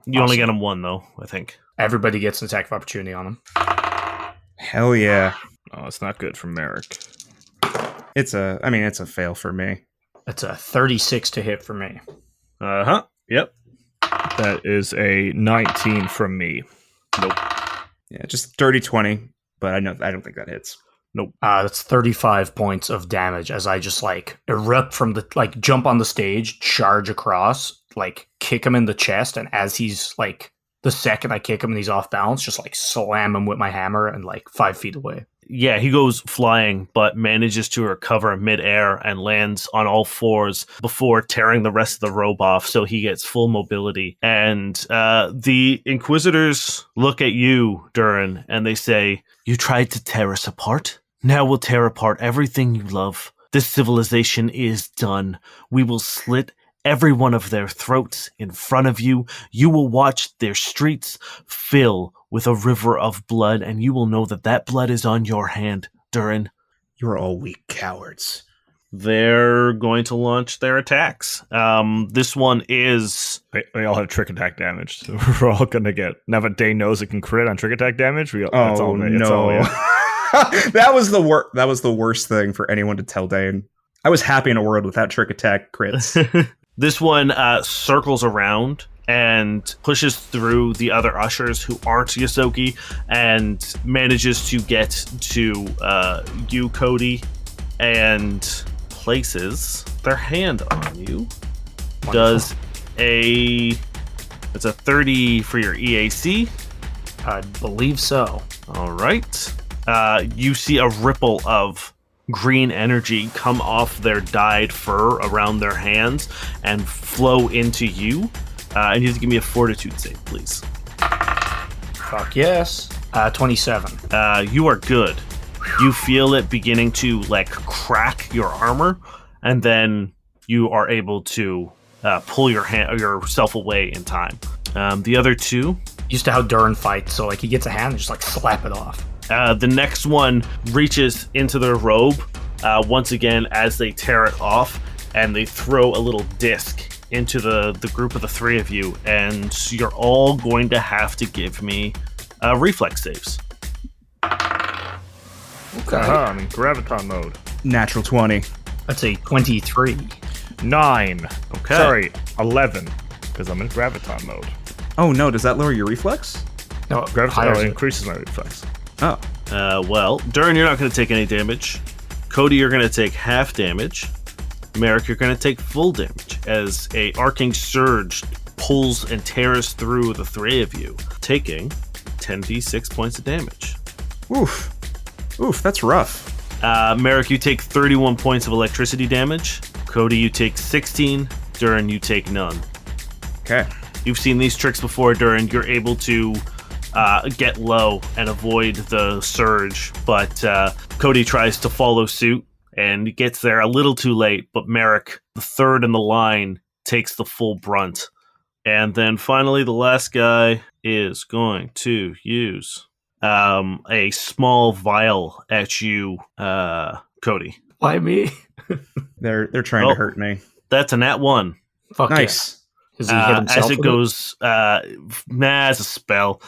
You only Awesome. get him one though, I think. Everybody gets an attack of opportunity on him. Hell yeah. Oh, it's not good for Merrick. It's a fail for me. That's a 36 to hit for me. Uh-huh. Yep. That is a 19 from me. Nope. Yeah, just dirty 20, but I don't think that hits. That's 35 points of damage as I just like erupt from the like jump on the stage, charge across, like kick him in the chest, and as he's like the second I kick him and he's off balance, just like slam him with my hammer and like 5 feet away. Yeah, he goes flying, but manages to recover midair and lands on all fours before tearing the rest of the robe off, so he gets full mobility. And the Inquisitors look at you, Durrin, and they say, "You tried to tear us apart? Now we'll tear apart everything you love. This civilization is done. We will slit every one of their throats in front of you. You will watch their streets fill with a river of blood, and you will know that that blood is on your hand, Durrin." You're all weak cowards. They're going to launch their attacks. This one is... They all have trick attack damage, so we're all going to get... Now that Day knows it can crit on trick attack damage, that's all no. it's all, yeah. That was the worst thing for anyone to tell Dane. I was happy in a world without trick attack crits. This one circles around and pushes through the other ushers who aren't Yosoki and manages to get to you, Cody, and places their hand on you. Wonderful. Does it's a 30 for your EAC. I believe so. All right. You see a ripple of green energy come off their dyed fur around their hands and flow into you. And you have to give me a fortitude save, please. Fuck yes. 27. You are good. You feel it beginning to like crack your armor, and then you are able to pull yourself away in time. The other two, Used to how Durrin fights, so like he gets a hand and just like slap it off. the next one reaches into their robe once again as they tear it off, and they throw a little disc into the group of the three of you, and you're all going to have to give me reflex saves. Okay. I'm in graviton mode. Natural 20. That's a 23. 9. Okay. Sorry, 11. Because I'm in graviton mode. Oh no, does that lower your reflex? No, Graviton increases my reflex. Oh. Well, Durrin, you're not going to take any damage. Cody, you're going to take half damage. Merrick, you're going to take full damage as a arcing surge pulls and tears through the three of you, taking 10d6 points of damage. Oof. Oof, that's rough. Merrick, you take 31 points of electricity damage. Cody, you take 16. Durrin, you take none. Okay. You've seen these tricks before, Durrin. You're able to get low and avoid the surge, but Cody tries to follow suit and gets there a little too late, but Merrick, the third in the line, takes the full brunt. And then finally, the last guy is going to use a small vial at you, Cody. Why me? They're trying to hurt me. That's a nat 1. Fuck Nice. yeah. Does he hit himself as it with goes, as a spell,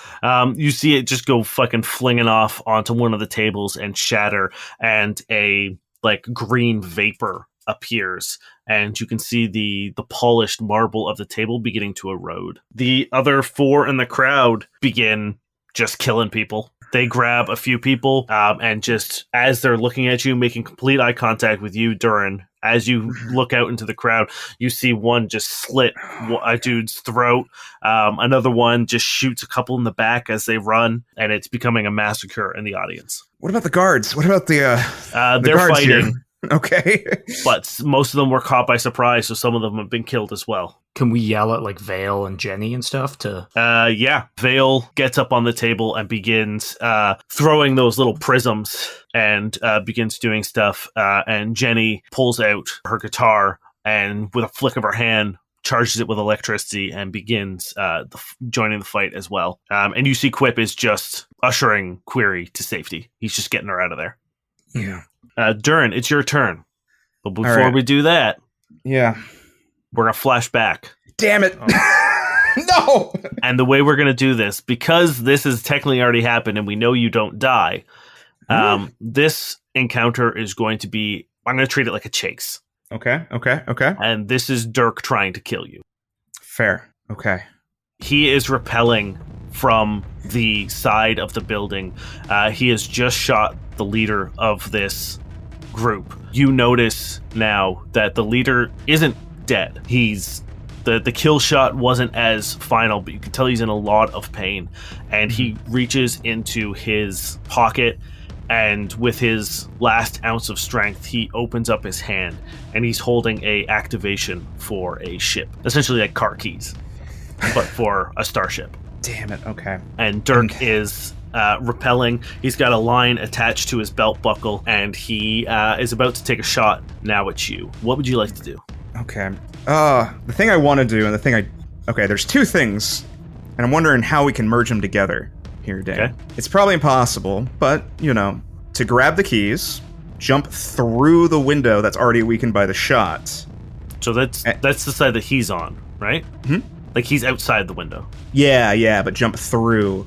you see it just go fucking flinging off onto one of the tables and shatter, and a green vapor appears, and you can see the polished marble of the table beginning to erode. The other four in the crowd begin just killing people. They grab a few people, and just as they're looking at you, making complete eye contact with you, Durrin, as you look out into the crowd, you see one just slit a dude's throat. Another one just shoots a couple in the back as they run, and it's becoming a massacre in the audience. What about the guards? What about the they're guards fighting. here? Okay. But most of them were caught by surprise, so some of them have been killed as well. Can we yell at Vale and Jenny and stuff to... Yeah. Vale gets up on the table and begins throwing those little prisms and begins doing stuff. And Jenny pulls out her guitar and with a flick of her hand charges it with electricity and begins joining the fight as well. And you see Quip is just ushering Query to safety. He's just getting her out of there. Yeah. Durrin, it's your turn. But before we do that, yeah, we're going to flash back. Damn it. No! And the way we're going to do this, because this has technically already happened and we know you don't die, this encounter is going to be, I'm going to treat it like a chase. Okay. And this is Dirk trying to kill you. Fair. Okay. He is repelling from the side of the building. He has just shot the leader of this group. You notice now that the leader isn't dead. He's the kill shot wasn't as final, but you can tell he's in a lot of pain. And he reaches into his pocket, and with his last ounce of strength, he opens up his hand, and he's holding a activation for a ship, essentially like car keys, but for a starship. Damn it. Okay. And Dirk is repelling. He's got a line attached to his belt buckle, and he is about to take a shot now at you. What would you like to do? Okay. The thing I want to do, and the thing okay, there's two things, and I'm wondering how we can merge them together here, Dan. Okay. It's probably impossible, but, to grab the keys, jump through the window that's already weakened by the shot. So that's the side that he's on, right? Mm-hmm. Like he's outside the window. Yeah, but jump through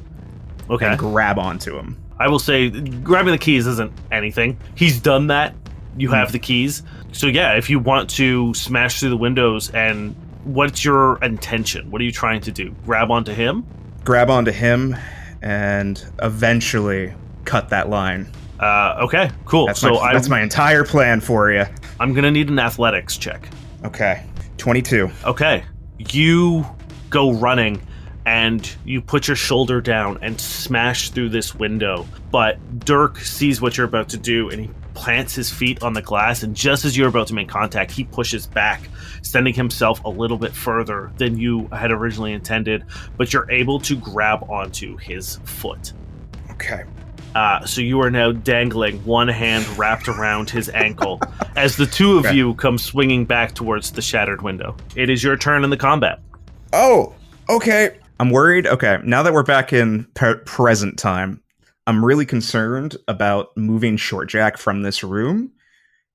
Okay. and grab onto him. I will say grabbing the keys isn't anything. He's done that. You have the keys. So yeah, if you want to smash through the windows, and what's your intention? What are you trying to do? Grab onto him? Grab onto him and eventually cut that line. Okay, cool. That's my entire plan for you. I'm going to need an athletics check. Okay. 22. Okay. You go running and you put your shoulder down and smash through this window. But Dirk sees what you're about to do and he plants his feet on the glass, and just as you're about to make contact, he pushes back, sending himself a little bit further than you had originally intended, but you're able to grab onto his foot. Okay. So you are now dangling, one hand wrapped around his ankle, as the two of you come swinging back towards the shattered window. It is your turn in the combat. Oh, okay. I'm worried. Okay, now that we're back in present time, I'm really concerned about moving Shortjack from this room,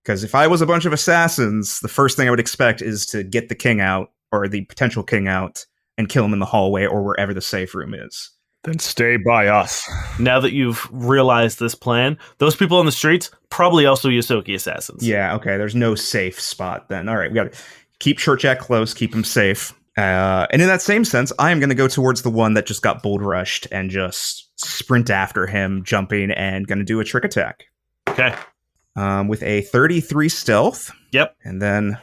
because if I was a bunch of assassins, the first thing I would expect is to get the king out, or the potential king out, and kill him in the hallway or wherever the safe room is. Then stay by us. Now that you've realized this plan, those people on the streets, probably also Yosoki assassins. Yeah, okay, there's no safe spot then. All right, we got to keep Short Jack close, keep him safe. And in that same sense, I am going to go towards the one that just got bull rushed and just sprint after him, jumping, and going to do a trick attack. Okay. With a 33 stealth. Yep. And then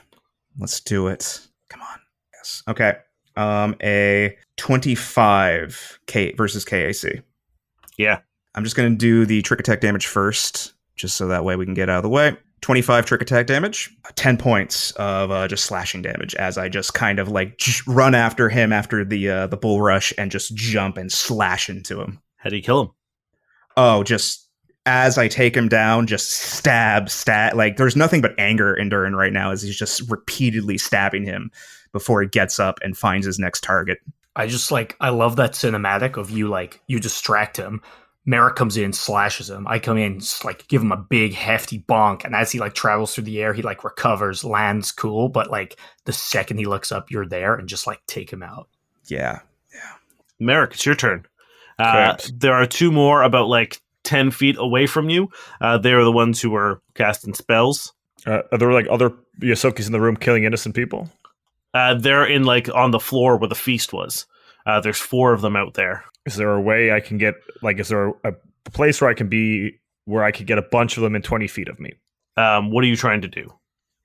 let's do it. Come on. Yes. Okay. A 25 K versus KAC. Yeah. I'm just going to do the trick attack damage first, just so that way we can get out of the way. 25 trick attack damage, 10 points of just slashing damage as I just kind of like run after him after the bull rush and just jump and slash into him. How do you kill him? Oh, just as I take him down, just stab. Like there's nothing but anger in Durrin right now as he's just repeatedly stabbing him before he gets up and finds his next target. I love that cinematic of you, like, you distract him. Merrick comes in, slashes him. I come in, just like give him a big hefty bonk, and as he like travels through the air, he like recovers, lands cool, but like the second he looks up, you're there and just like take him out. Yeah. Merrick, it's your turn. Correct. There are two more about like 10 feet away from you. They're the ones who were casting spells. Are there like other Yosokis in the room killing innocent people? They're in like on the floor where the feast was. There's 4 of them out there. Is there a way I can get, like, is there a place where I can be, where I could get a bunch of them in 20 feet of me? What are you trying to do?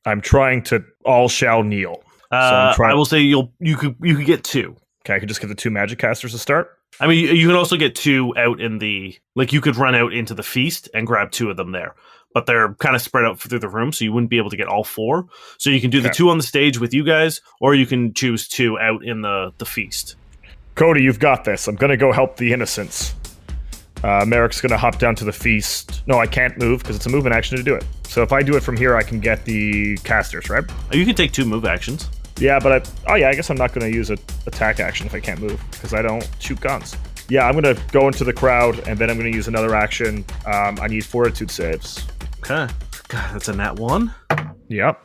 I'm trying to all shall kneel. I will say you could get 2. Okay, I could just get the 2 magic casters to start? I mean, you can also get 2 out in the, like, you could run out into the feast and grab 2 of them there. But they're kind of spread out through the room, so you wouldn't be able to get all 4. So you can do the 2 on the stage with you guys, or you can choose 2 out in the feast. Cody, you've got this. I'm going to go help the innocents. Merrick's going to hop down to the feast. No, I can't move because it's a movement action to do it. So if I do it from here, I can get the casters, right? You can take 2 move actions. Yeah, but I guess I'm not going to use an attack action if I can't move because I don't shoot guns. Yeah, I'm going to go into the crowd and then I'm going to use another action. I need fortitude saves. Okay. God, that's a nat 1. Yep.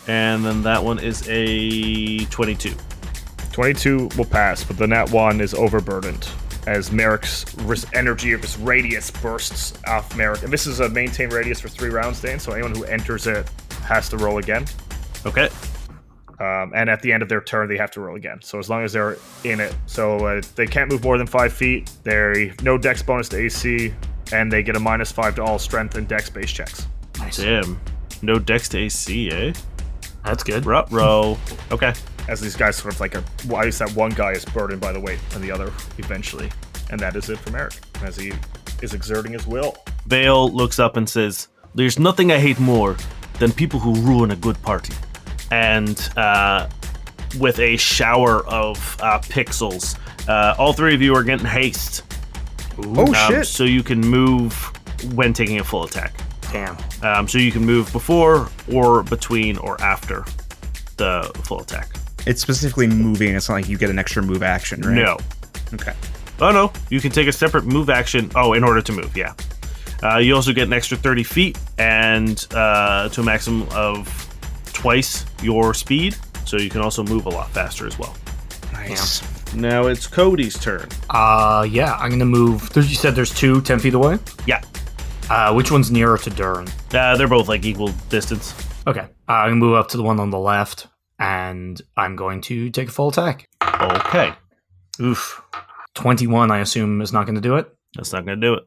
And then that one is a 22. 22 will pass, but the nat 1 is overburdened as Merrick's energy of his radius bursts off Merrick. And this is a maintained radius for 3 rounds, Dane, so anyone who enters it has to roll again. Okay. And at the end of their turn, they have to roll again. So as long as they're in it. So they can't move more than 5 feet. They no dex bonus to AC, and they get a -5 to all strength and dex-based checks. Nice. Damn. No dex to AC, eh? That's good. Ruh-roh. Okay. As these guys sort of like I guess that one guy is burdened by the weight, and the other eventually. And that is it for Merrick, as he is exerting his will. Vale looks up and says, "There's nothing I hate more than people who ruin a good party." And with a shower of pixels, all 3 of you are getting haste. Oh, shit. So you can move when taking a full attack. Damn. So you can move before or between or after the full attack. It's specifically moving. It's not like you get an extra move action, right? No. Okay. Oh, no. You can take a separate move action. Oh, in order to move, yeah. You also get an extra 30 feet and to a maximum of twice your speed. So you can also move a lot faster as well. Nice. Now it's Cody's turn. Yeah, I'm gonna move. You said there's 2 10 feet away? Yeah. Which one's nearer to Durrin? They're both like equal distance. Okay. I'm gonna move up to the one on the left, and I'm going to take a full attack. Okay. Oof. 21, I assume, is not gonna do it? That's not going to do it.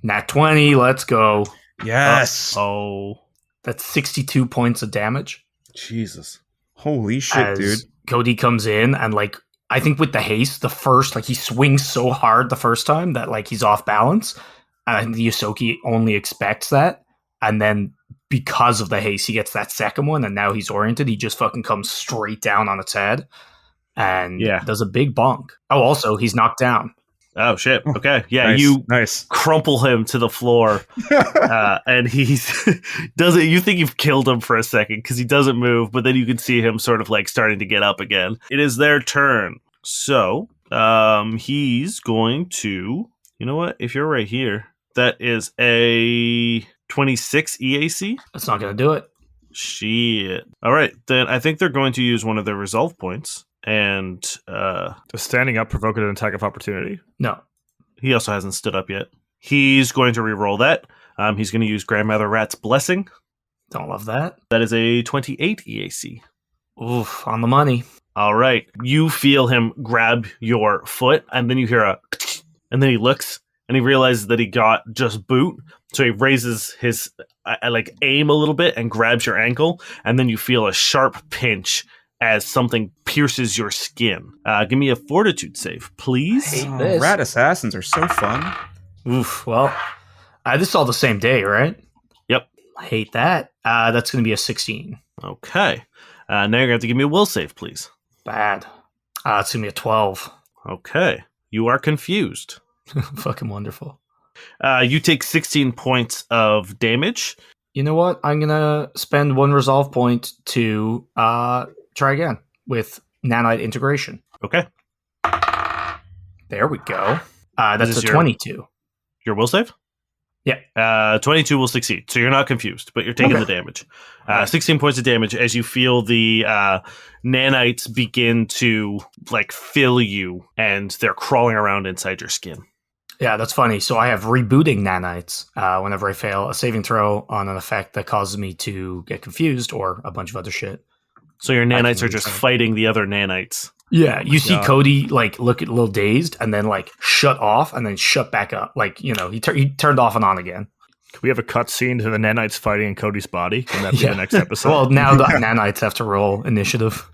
Nat 20, let's go. Yes. Oh. That's 62 points of damage. Jesus. Holy shit, As dude. Cody comes in and like I think with the haste, the first like he swings so hard the first time that like he's off balance, and I think the Yosoki only expects that, and then because of the haste, he gets that second one, and now he's oriented. He just fucking comes straight down on its head, and does a big bonk. Oh, also he's knocked down. Oh shit. Okay. Yeah, Nice. you Nice. crumple him to the floor, and he's doesn't. You think you've killed him for a second because he doesn't move, but then you can see him sort of like starting to get up again. It is their turn, so he's going to. You know what? If you're right here, that is a 26 EAC. That's not gonna do it. Shit. All right, then I think they're going to use one of their resolve points And Does standing up provoke an attack of opportunity? No. he also hasn't stood up yet. He's going to re-roll that. He's going to use Grandmother Rat's Blessing. Don't love that. That is a 28 EAC. Oof, on the money. All right. You feel him grab your foot, and then you hear a... And then he looks, and he realizes that he got just boot. So he raises his aim a little bit and grabs your ankle, and then you feel a sharp pinch as something pierces your skin. Give me a fortitude save, please. Hate this. Rat assassins are so fun. Oof, well, this is all the same day, right? Yep. I hate that. That's going to be a 16. Okay. Now you're going to have to give me a will save, please. Bad. It's going to be a 12. Okay. You are confused. Fucking wonderful. You take 16 points of damage. You know what? I'm going to spend 1 resolve point to try again with nanite integration. Okay. There we go. That's a 22. Your will save? Yeah. 22 will succeed. So you're not confused, but you're taking the damage. 16 points of damage as you feel the nanites begin to fill you, and they're crawling around inside your skin. Yeah, that's funny. So I have rebooting nanites whenever I fail a saving throw on an effect that causes me to get confused or a bunch of other shit. So your nanites are just fighting the other nanites. Yeah, you see Cody look a little dazed and then shut off and then shut back up. He turned off and on again. Could we have a cut scene to the nanites fighting in Cody's body? Can that be the next episode? Well, now the nanites have to roll initiative.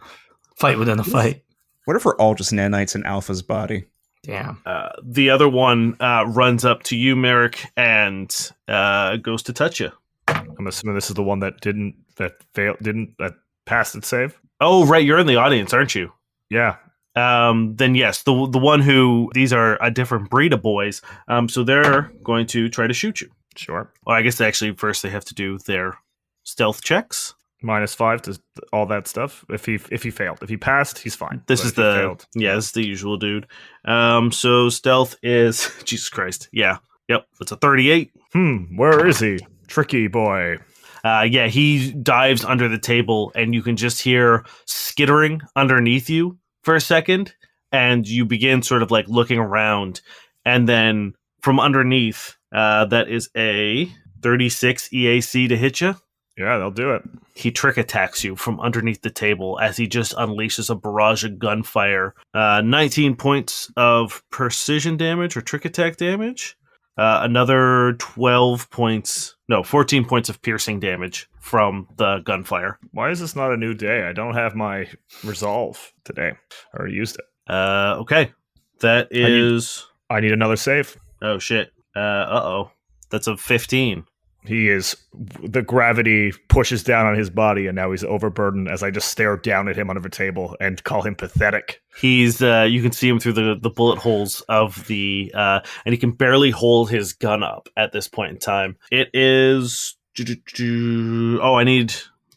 Fight within a fight. What if we're all just nanites in Alpha's body? Damn. The other one runs up to you, Merrick, and goes to touch you. I'm assuming this is the one that that passed its save? Oh, right. You're in the audience, aren't you? Yeah. Then yes, the one who, these are a different breed of boys. So they're going to try to shoot you. Sure. Well, I guess actually first they have to do their stealth checks. -5 to all that stuff. If he failed, if he passed, he's fine. This But is if he failed, this is the usual dude. So stealth is Jesus Christ. Yeah. Yep. It's a 38. Where is he? Tricky boy. Yeah, he dives under the table, and you can just hear skittering underneath you for a second, and you begin sort of looking around, and then from underneath, that is a 36 EAC to hit you. Yeah, they'll do it. He trick attacks you from underneath the table as he just unleashes a barrage of gunfire. 19 points of precision damage or trick attack damage. Another 14 points of piercing damage from the gunfire. Why is this not a new day? I don't have my resolve today. I already used it. Okay. That is... I need another save. Oh, shit. Uh-oh. That's a 15. The gravity pushes down on his body, and now he's overburdened as I just stare down at him under the table and call him pathetic. He's, you can see him through the bullet holes of the, and he can barely hold his gun up at this point in time. It is, there's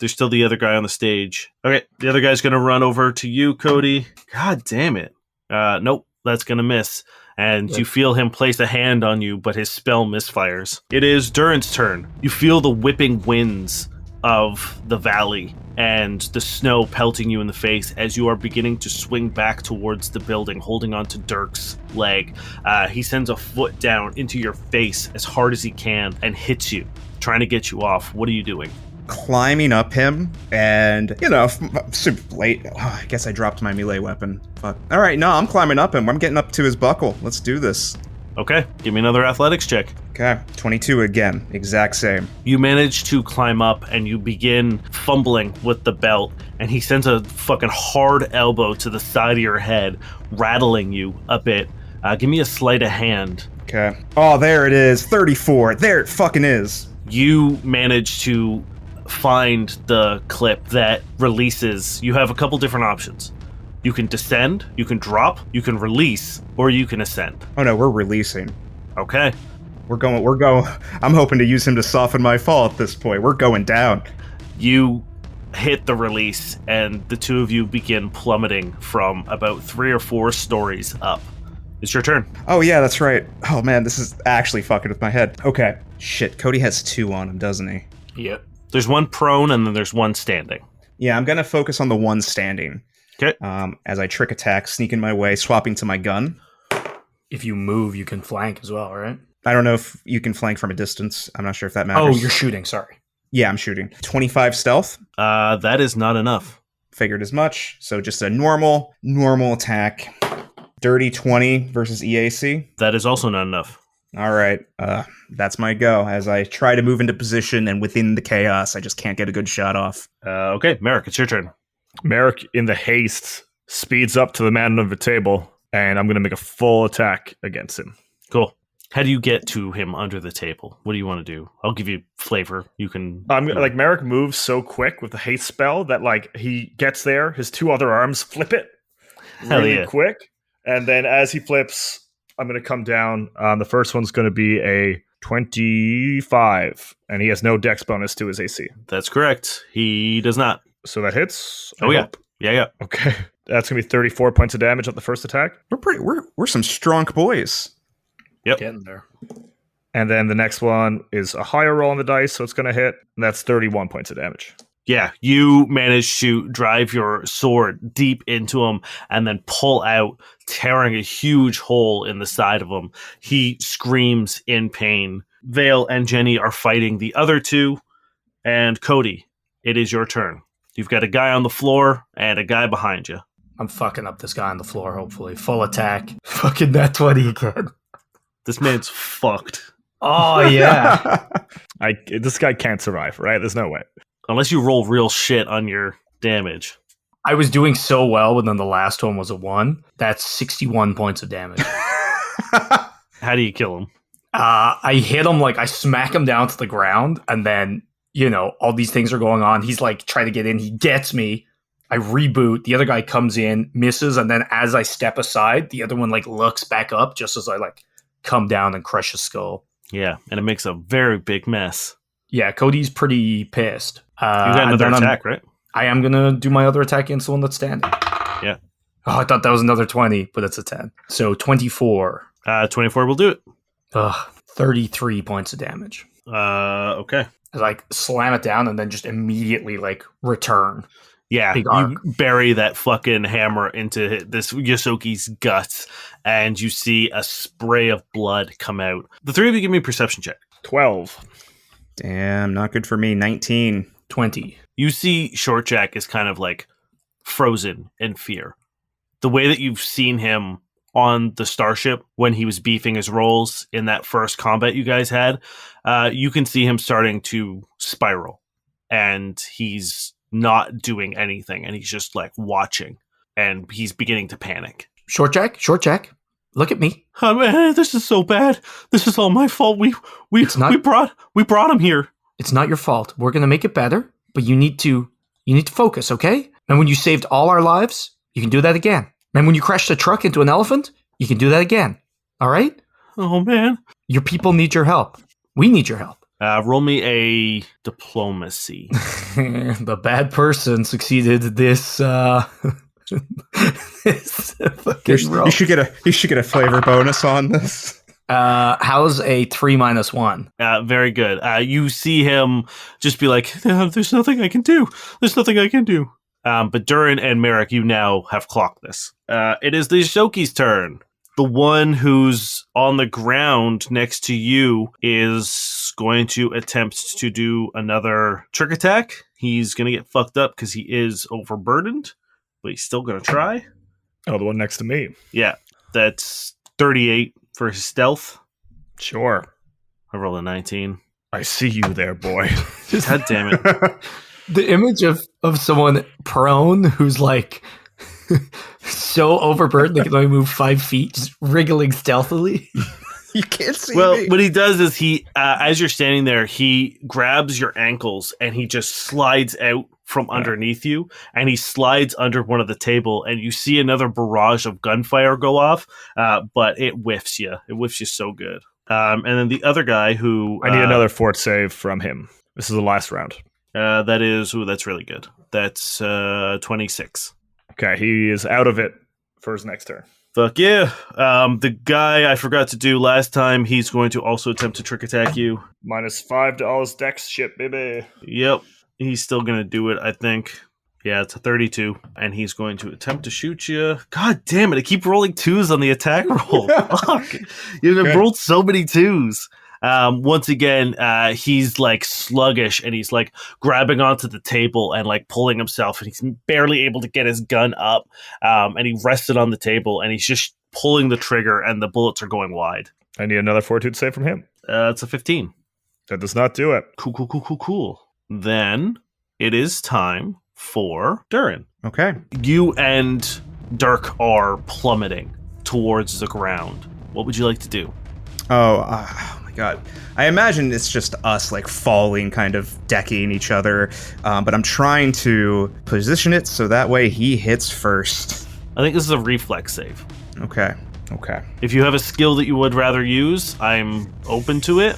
still the other guy on the stage. Okay, the other guy's going to run over to you, Cody. God damn it. Nope, that's going to miss. And you feel him place a hand on you, but his spell misfires. It is Durrin's turn. You feel the whipping winds of the valley and the snow pelting you in the face as you are beginning to swing back towards the building, holding onto Dirk's leg. He sends a foot down into your face as hard as he can and hits you, trying to get you off. What are you doing? Climbing up him, and super late. I guess I dropped my melee weapon. Fuck. All right, no, I'm climbing up him. I'm getting up to his buckle. Let's do this. Okay, give me another athletics check. Okay, 22 again, exact same. You manage to climb up, and you begin fumbling with the belt, and he sends a fucking hard elbow to the side of your head, rattling you a bit. Give me a sleight of hand. Okay. Oh, there it is. 34. There it fucking is. You manage to find the clip that releases. You have a couple different options. You can descend, you can drop, you can release, or you can ascend. Oh no, we're releasing. Okay. We're going. I'm hoping to use him to soften my fall at this point. We're going down. You hit the release, and the two of you begin plummeting from about 3 or 4 stories up. It's your turn. Oh yeah, that's right. Oh man, this is actually fucking with my head. Okay. Shit, Cody has 2 on him, doesn't he? Yep. There's one prone, and then there's one standing. Yeah, I'm gonna focus on the one standing. Okay. As I trick attack, sneaking my way, swapping to my gun. If you move, you can flank as well, right? I don't know if you can flank from a distance. I'm not sure if that Oh, matters. you're shooting. Sorry. Yeah, I'm shooting. 25 stealth. That is not enough. Figured as much. So just a normal attack. Dirty 20 versus EAC. That is also not enough. All right. That's my go. As I try to move into position, and within the chaos, I just can't get a good shot off. Okay, Merrick, it's your turn. Merrick, in the haste, speeds up to the man under the table, and I'm going to make a full attack against him. Cool. How do you get to him under the table? What do you want to do? I'll give you flavor. You can... Like, Merrick moves so quick with the haste spell that, like, he gets there, his two other arms flip it really quick, and then as he flips, I'm going to come down. The first one's going to be a 25, and he has no dex bonus to his AC. That's correct. He does not. So that hits. I hope. Yeah. Okay. That's going to be 34 points of damage at the first attack. We're some strong boys. Yep. Getting there. And then the next one is a higher roll on the dice, so it's going to hit. And that's 31 points of damage. Yeah, you manage to drive your sword deep into him and then pull out, tearing a huge hole in the side of him. He screams in pain. Vale and Jenny are fighting the other two. And Cody, it is your turn. You've got a guy on the floor and a guy behind you. I'm fucking up this guy on the floor, hopefully. Full attack. Fucking that 20 again. This man's fucked. Oh, yeah. This guy can't survive, right? There's no way. Unless you roll real shit on your damage. I was doing so well, but then the last one was a 1. That's 61 points of damage. How do you kill him? I hit him, like, I smack him down to the ground, and then, you know, all these things are going on. He's, like, trying to get in. He gets me. I reboot. The other guy comes in, misses, and then as I step aside, the other one, like, looks back up just as I, like, come down and crush his skull. Yeah, and it makes a very big mess. Yeah, Cody's pretty pissed. You got another attack, right? I am going to do my other attack against the one that's standing. Yeah. Oh, I thought that was another 20, but it's a 10. So 24. 24 will do it. 33 points of damage. Okay. I, like, slam it down and then just immediately, like, return. Yeah, Big arc. you bury that fucking hammer into this Yosoki's guts, and you see a spray of blood come out. The three of you give me a perception check. 12. Damn, not good for me. 19. 20. You see Short Jack is kind of like frozen in fear. The way that you've seen him on the starship when he was beefing his rolls in that first combat you guys had, you can see him starting to spiral, and he's not doing anything, and he's just like watching, and he's beginning to panic. Short Jack, look at me. Oh, man, this is so bad. This is all my fault. We brought him here. It's not your fault. We're going to make it better, but you need to focus, okay? And when you saved all our lives, you can do that again. And when you crashed a truck into an elephant, you can do that again. All right? Oh, man. Your people need your help. We need your help. Roll me a diplomacy. The bad person succeeded this this fucking roll. You should get a flavor bonus on this. How's a 3 minus 1? Very good. You see him just be like, there's nothing I can do. There's nothing I can do. But Durrin and Merrick, you now have clocked this. It is the Shoki's turn. The one who's on the ground next to you is going to attempt to do another trick attack. He's going to get fucked up because he is overburdened, but he's still going to try. Oh, the one next to me. Yeah, that's 38 for his stealth. Sure. I rolled a 19. I see you there, boy. God damn it. The image of someone prone who's like so overburdened they can only move 5 feet, just wriggling stealthily. You can't see Well, me. what he does is he, as you're standing there, he grabs your ankles and he just slides out from underneath you, and he slides under one of the table, and you see another barrage of gunfire go off, but it whiffs you. It whiffs you so good. And then the other guy who... I need another fort save from him. This is the last round. That's really good. That's 26. Okay, he is out of it for his next turn. Fuck yeah. The guy I forgot to do last time, he's going to also attempt to trick attack you. -5 to all his dex shit, baby. Yep. He's still going to do it, I think. Yeah, it's a 32, and he's going to attempt to shoot you. God damn it, I keep rolling 2s on the attack roll. Fuck. You've rolled so many 2s. Once again, he's like sluggish, and he's like grabbing onto the table and like pulling himself, and he's barely able to get his gun up, and he rested on the table, and he's just pulling the trigger, and the bullets are going wide. I need another fortitude save from him. It's a 15. That does not do it. Cool. Then it is time for Durrin. Okay. You and Dirk are plummeting towards the ground. What would you like to do? Oh my god. I imagine it's just us like falling, kind of decking each other, but I'm trying to position it so that way he hits first. I think this is a reflex save. Okay. If you have a skill that you would rather use, I'm open to it.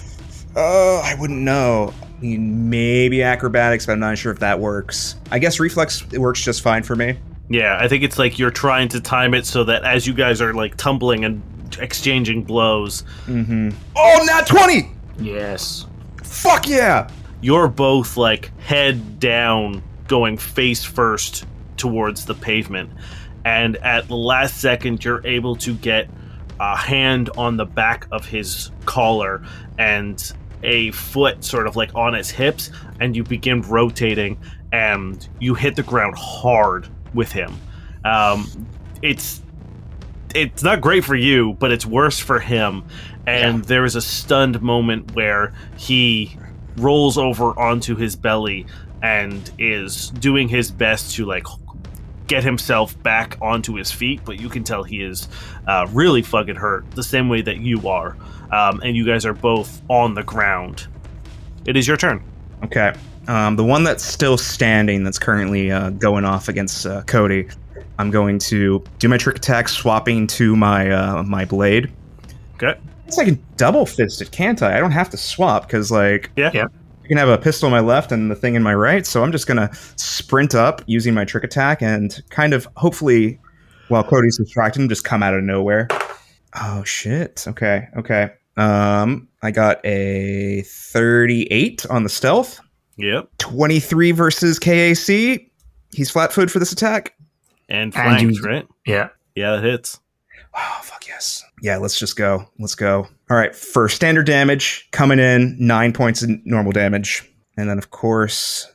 I wouldn't know. I mean, maybe acrobatics, but I'm not sure if that works. I guess reflex works just fine for me. Yeah, I think it's like you're trying to time it so that as you guys are like tumbling and exchanging blows. Mm-hmm. Oh, nat 20! Yes. Fuck yeah! You're both like head down, going face first towards the pavement. And at the last second, you're able to get a hand on the back of his collar and a foot sort of like on his hips, and you begin rotating, and you hit the ground hard with him. It's not great for you, but it's worse for him. And there is a stunned moment where he rolls over onto his belly and is doing his best to like get himself back onto his feet, but you can tell he is really fucking hurt, the same way that you are. And you guys are both on the ground. It is your turn. Okay. The one that's still standing, that's currently going off against Cody, I'm going to do my trick attack, swapping to my my blade. Okay. I guess I can double fist it, can't I? I don't have to swap, because like Yeah. I can have a pistol in my left and the thing in my right, so I'm just going to sprint up using my trick attack and kind of, hopefully, while Cody's distracted, just come out of nowhere. Oh, shit. Okay. I got a 38 on the stealth. Yep. 23 versus KAC. He's flat-footed for this attack. And flanked, right? Yeah. Yeah, that hits. Oh, fuck yes. Yeah, let's just go. Let's go. All right, for standard damage, coming in, 9 points in normal damage. And then, of course,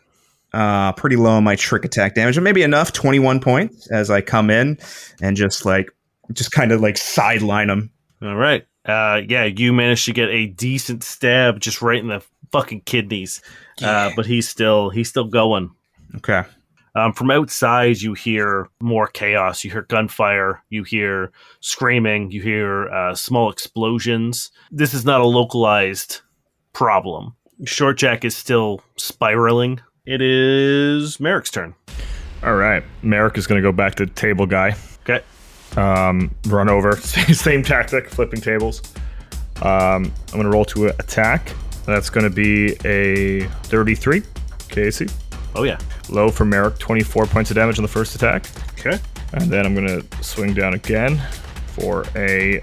pretty low on my trick attack damage. Maybe enough, 21 points as I come in and just kind of like sideline him. All right. Yeah, you managed to get a decent stab just right in the fucking kidneys. But he's still going. Okay. From outside, you hear more chaos. You hear gunfire. You hear screaming. You hear small explosions. This is not a localized problem. Short Jack is still spiraling. It is Merrick's turn. All right. Merrick is going to go back to table guy. Okay. Run over. Same tactic, flipping tables. I'm going to roll to attack. That's going to be a 33 KAC. Oh, yeah. Low for Merrick, 24 points of damage on the first attack. Okay. And then I'm going to swing down again for a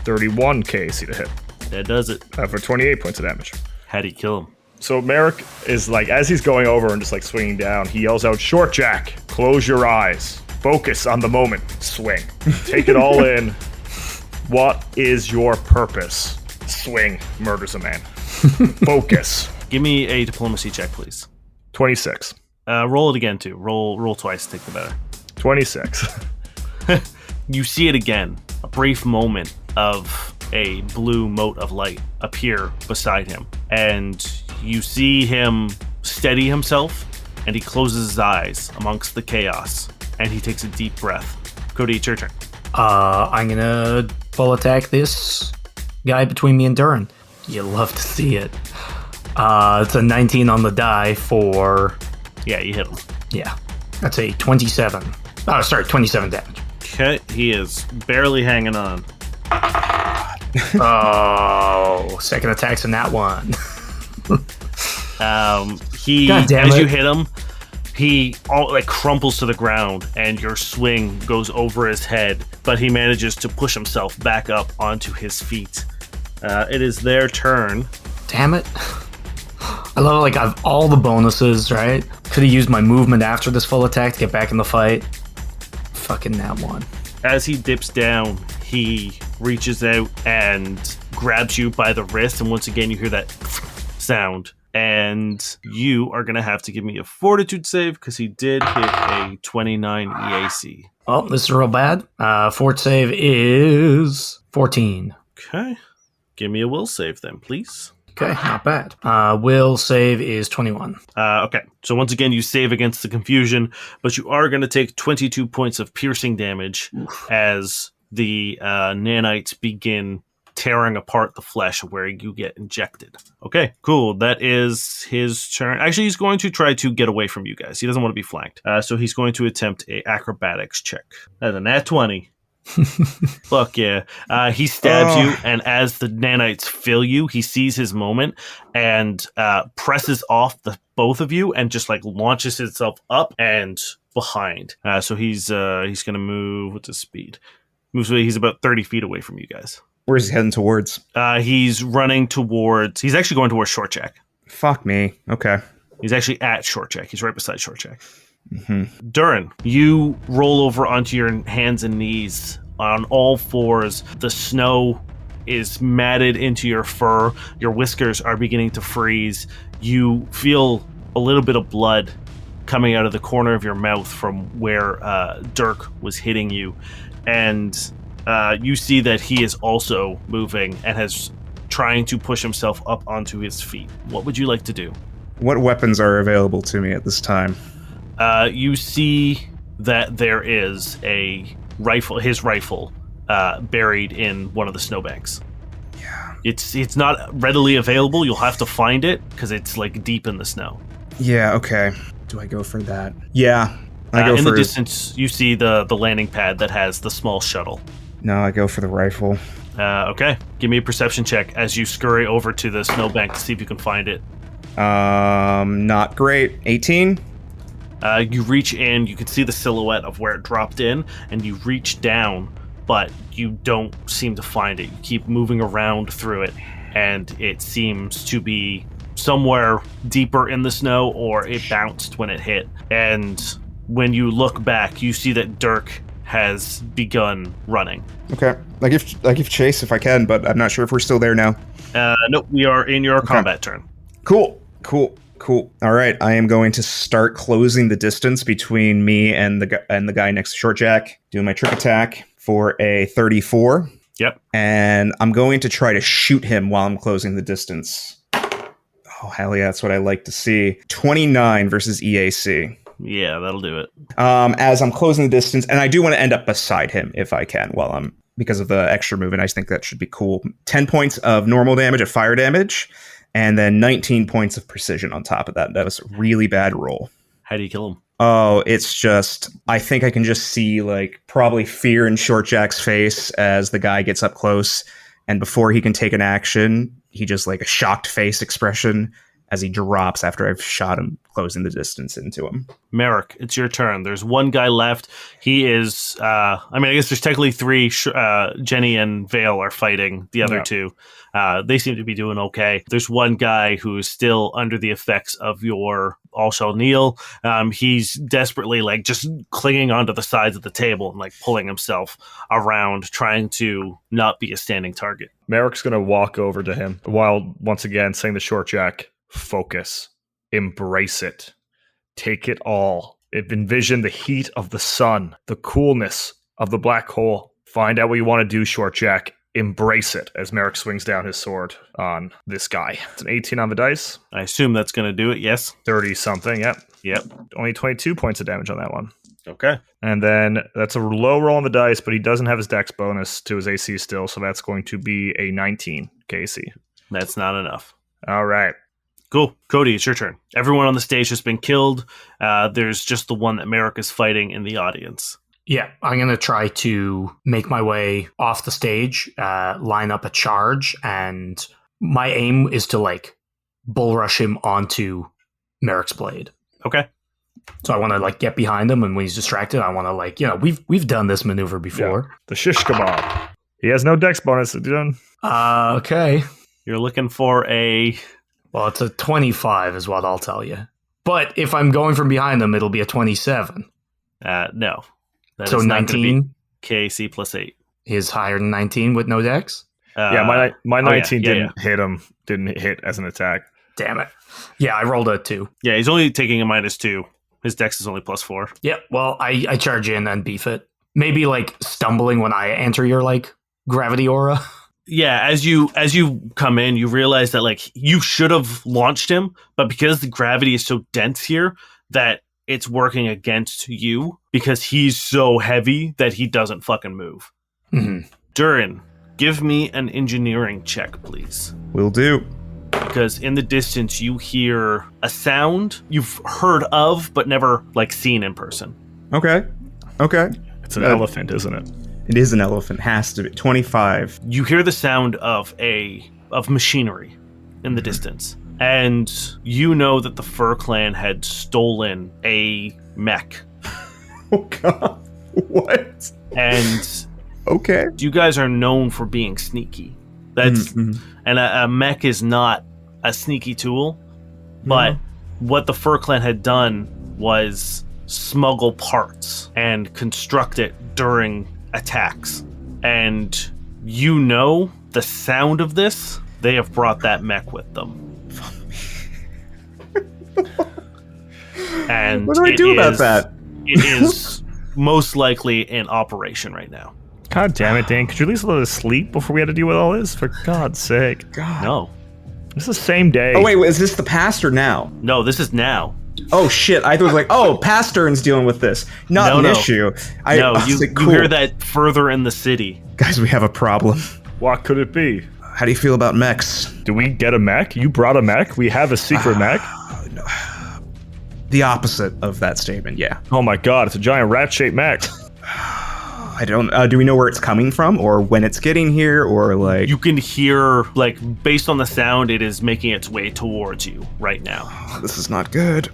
31 KAC to hit. That does it. For 28 points of damage. How'd he kill him? So Merrick is like, as he's going over and just like swinging down, he yells out, "Short Jack, close your eyes. Focus on the moment. Swing. Take it all in. What is your purpose?" Swing. Murders a man. Focus. Give me a diplomacy check, please. 26. Roll it again, too. Roll twice to take the better. 26. You see it again. A brief moment of a blue mote of light appear beside him. And you see him steady himself, and he closes his eyes amongst the chaos, and he takes a deep breath. Cody, it's your turn. I'm gonna full attack this guy between me and Durrin. You love to see it. It's a 19 on the die for... Yeah, you hit him. Yeah. That's a 27. Oh, sorry, 27 damage. Okay, he is barely hanging on. Oh, second attack's in that one. God damn as it. you hit him, he crumples to the ground, and your swing goes over his head, but he manages to push himself back up onto his feet. It is their turn. Damn it. I love it, like, I've all the bonuses, right? Could have used my movement after this full attack to get back in the fight. Fucking that one. As he dips down, he reaches out and grabs you by the wrist, and once again you hear that sound. And you are going to have to give me a fortitude save because he did hit a 29 EAC. Oh, this is real bad. Fort save is 14. Okay. Give me a will save then, please. Okay, not bad. Will save is 21. Okay, so once again, you save against the confusion, but you are going to take 22 points of piercing damage as the nanites begin tearing apart the flesh where you get injected. Okay, cool. That is his turn. Actually, he's going to try to get away from you guys. He doesn't want to be flanked. So he's going to attempt a acrobatics check. That's a nat 20. Fuck yeah. He stabs you, and as the nanites fill you, he sees his moment and presses off the both of you and just like launches himself up and behind. So he's going to move. What's his speed? Moves away. He's about 30 feet away from you guys. Where's he heading towards? He's running towards. He's actually going towards Short Jack. Fuck me. Okay. He's actually at Short Jack. He's right beside Short Jack. Mm-hmm. Durrin, you roll over onto your hands and knees on all fours. The snow is matted into your fur. Your whiskers are beginning to freeze. You feel a little bit of blood coming out of the corner of your mouth from where Dirk was hitting you. And you see that he is also moving and has trying to push himself up onto his feet. What would you like to do? What weapons are available to me at this time? You see that there is a rifle, his rifle, buried in one of the snowbanks. Yeah. It's not readily available. You'll have to find it because it's like deep in the snow. Yeah, okay. Do I go for that? Yeah. I go in for the distance, you see the landing pad that has the small shuttle. No, I go for the rifle. Okay. Give me a perception check as you scurry over to the snowbank to see if you can find it. Not great. 18? You reach in, you can see the silhouette of where it dropped in, and you reach down, but you don't seem to find it. You keep moving around through it, and it seems to be somewhere deeper in the snow, or it bounced when it hit. And when you look back, you see that Dirk has begun running. Okay. I give chase if I can, but I'm not sure if we're still there now. Nope, we are in your combat turn. Cool. All right, I am going to start closing the distance between me and the guy next to Short Jack. Doing my trick attack for a 34. Yep. And I'm going to try to shoot him while I'm closing the distance. Oh, hell yeah, that's what I like to see. 29 versus EAC. Yeah, that'll do it. As I'm closing the distance, and I do want to end up beside him if I can because of the extra movement. I think that should be cool. 10 points of normal damage of fire damage. And then 19 points of precision on top of that. That was a really bad roll. How do you kill him? Oh, it's just, I think I can just see like probably fear in Short Jack's face as the guy gets up close. And before he can take an action, he just like a shocked face expression as he drops after I've shot him, closing the distance into him. Merrick, it's your turn. There's one guy left. He is, I guess there's technically three. Jenny and Vale are fighting the other two. They seem to be doing okay. There's one guy who's still under the effects of your all shall kneel. He's desperately like just clinging onto the sides of the table and like pulling himself around, trying to not be a standing target. Merrick's going to walk over to him while once again saying to Short Jack, focus, embrace it, take it all. Envision the heat of the sun, the coolness of the black hole. Find out what you want to do, Short Jack. Embrace it as Merrick swings down his sword on this guy. It's an 18 on the dice. I assume that's going to do it, yes? 30 something, yep. Yep. Only 22 points of damage on that one. Okay. And then that's a low roll on the dice, but he doesn't have his dex bonus to his AC still, so that's going to be a 19 KC. That's not enough. All right. Cool. Cody, it's your turn. Everyone on the stage has been killed. There's just the one that Merrick is fighting in the audience. Yeah, I'm going to try to make my way off the stage, line up a charge, and my aim is to, like, bull rush him onto Merrick's blade. Okay. So I want to, like, get behind him, and when he's distracted, I want to, like, we've done this maneuver before. Yeah. The shish kebab. He has no dex bonus. Okay. You're looking for a Well, it's a 25 is what I'll tell you. But if I'm going from behind them, it'll be a 27. No. That So is not gonna be 19 KAC plus 8. is higher than 19 with no dex? My 19 yeah. didn't hit him. Didn't hit as an attack. Damn it. Yeah, I rolled a 2. Yeah, he's only taking a -2. His dex is only +4. Yep, well, I charge in and beef it. Maybe, like, stumbling when I enter your, like, gravity aura. Yeah, as you come in, you realize that like you should have launched him, but because the gravity is so dense here that it's working against you because he's so heavy that he doesn't fucking move. Mm-hmm. Durrin, give me an engineering check, please. Will do. Because in the distance you hear a sound you've heard of but never like seen in person. Okay. It's an elephant, isn't it? It is an elephant. Has to be. 25. You hear the sound of machinery in the distance, and you know that the Fur Clan had stolen a mech. Oh, God. What? And Okay. you guys are known for being sneaky. That's and a mech is not a sneaky tool, but what the Fur Clan had done was smuggle parts and construct it during attacks. And you know the sound of this, they have brought that mech with them. And What do I do about that? It is most likely in operation right now. God damn it, Dan. Could you at least let us sleep before we had to deal with all this? For God's sake. God. No. This is the same day. Oh, wait, is this the past or now? No, this is now. Oh, shit. I was like, oh, past Durrin's dealing with this. Not an issue. No, I was you like, cool. you hear that further in the city. Guys, we have a problem. What could it be? How do you feel about mechs? Do we get a mech? You brought a mech? We have a secret mech? The opposite of that statement, yeah. Oh my god, it's a giant rat-shaped mech. I don't. Do we know where it's coming from, or when it's getting here, or like? You can hear, like, based on the sound, it is making its way towards you right now. This is not good.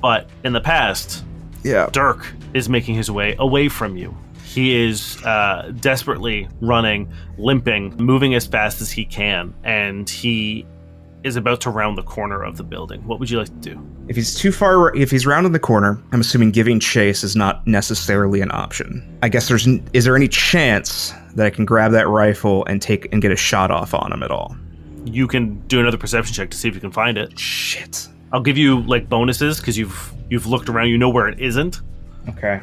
But in the past, Yeah. Dirk is making his way away from you. He is desperately running, limping, moving as fast as he can, and he is about to round the corner of the building. What would you like to do? If he's too far, if he's rounding the corner, I'm assuming giving chase is not necessarily an option. I guess is there any chance that I can grab that rifle and get a shot off on him at all? You can do another perception check to see if you can find it. Shit. I'll give you like bonuses because you've looked around. You know where it isn't. Okay.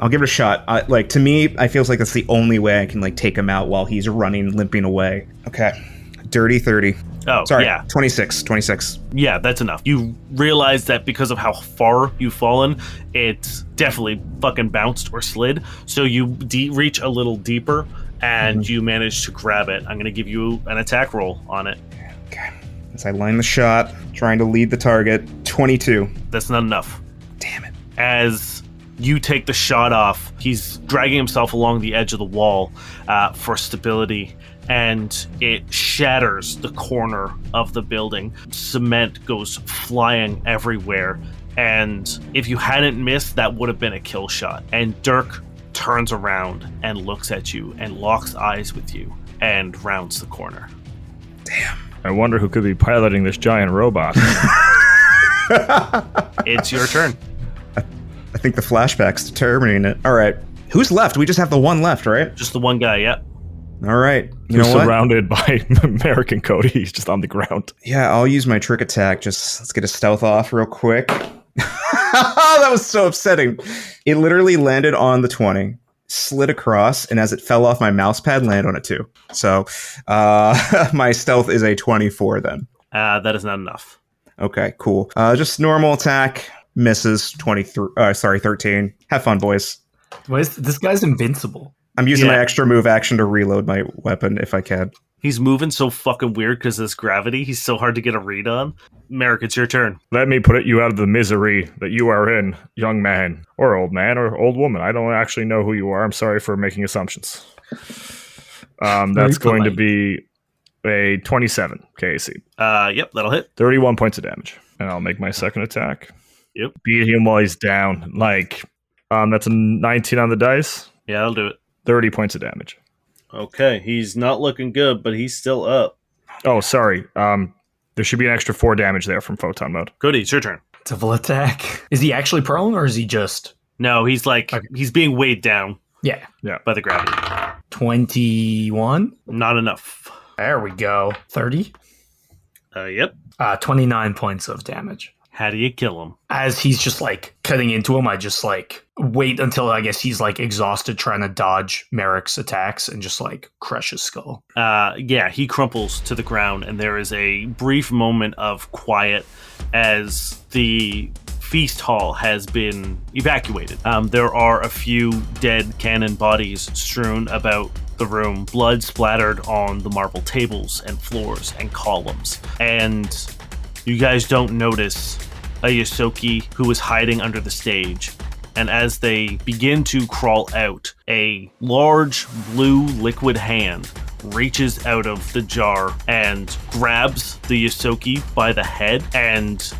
I'll give it a shot. To me, I feels like that's the only way I can like take him out while he's running, limping away. Okay. Dirty 30. Oh, Sorry, yeah. 26. Yeah, that's enough. You realize that because of how far you've fallen, it's definitely fucking bounced or slid. So you reach a little deeper, and you manage to grab it. I'm going to give you an attack roll on it. Okay. As I line the shot, trying to lead the target, 22. That's not enough. Damn it. As you take the shot off, he's dragging himself along the edge of the wall for stability, and it shatters the corner of the building. Cement goes flying everywhere, and if you hadn't missed, that would have been a kill shot. And Dirk turns around and looks at you and locks eyes with you and rounds the corner. Damn. I wonder who could be piloting this giant robot. It's your turn. I think the flashback's determining it. All right. Who's left? We just have the one left, right? Just the one guy, yeah. All right. You He's know what? surrounded by Merrick and Cody. He's just on the ground. Yeah, I'll use my trick attack. Let's get a stealth off real quick. That was so upsetting. It literally landed on the 20, slid across, and as it fell off my mouse pad, landed on it too. So my stealth is a 24 then. That is not enough. Okay, cool. Just normal attack. Misses 13. Have fun, boys. This guy's invincible. I'm using Yeah. my extra move action to reload my weapon if I can. He's moving so fucking weird because of this gravity. He's so hard to get a read on. Merrick, it's your turn. Let me put you out of the misery that you are in, young man, or old woman. I don't actually know who you are. I'm sorry for making assumptions. That's going to be a 27 KAC. Yep, that'll hit. 31 points of damage. And I'll make my second attack. Yep. Beat him while he's down. That's a 19 on the dice. Yeah, that'll do it. 30 points of damage. Okay, he's not looking good, but he's still up. Oh, sorry. There should be an extra 4 damage there from photon mode. Cody, it's your turn. Double attack. Is he actually prone or is he just... No, he's like, he's being weighed down Yeah. by the gravity. 21? Not enough. There we go. 30? Yep. 29 points of damage. How do you kill him? As he's just like cutting into him, I just like wait until I guess he's like exhausted trying to dodge Merrick's attacks and just like crush his skull. Yeah, he crumples to the ground, and there is a brief moment of quiet as the feast hall has been evacuated. There are a few dead cannon bodies strewn about the room, blood splattered on the marble tables and floors and columns. And you guys don't notice a Yosoki who is hiding under the stage. And as they begin to crawl out, a large blue liquid hand reaches out of the jar and grabs the Yosoki by the head, and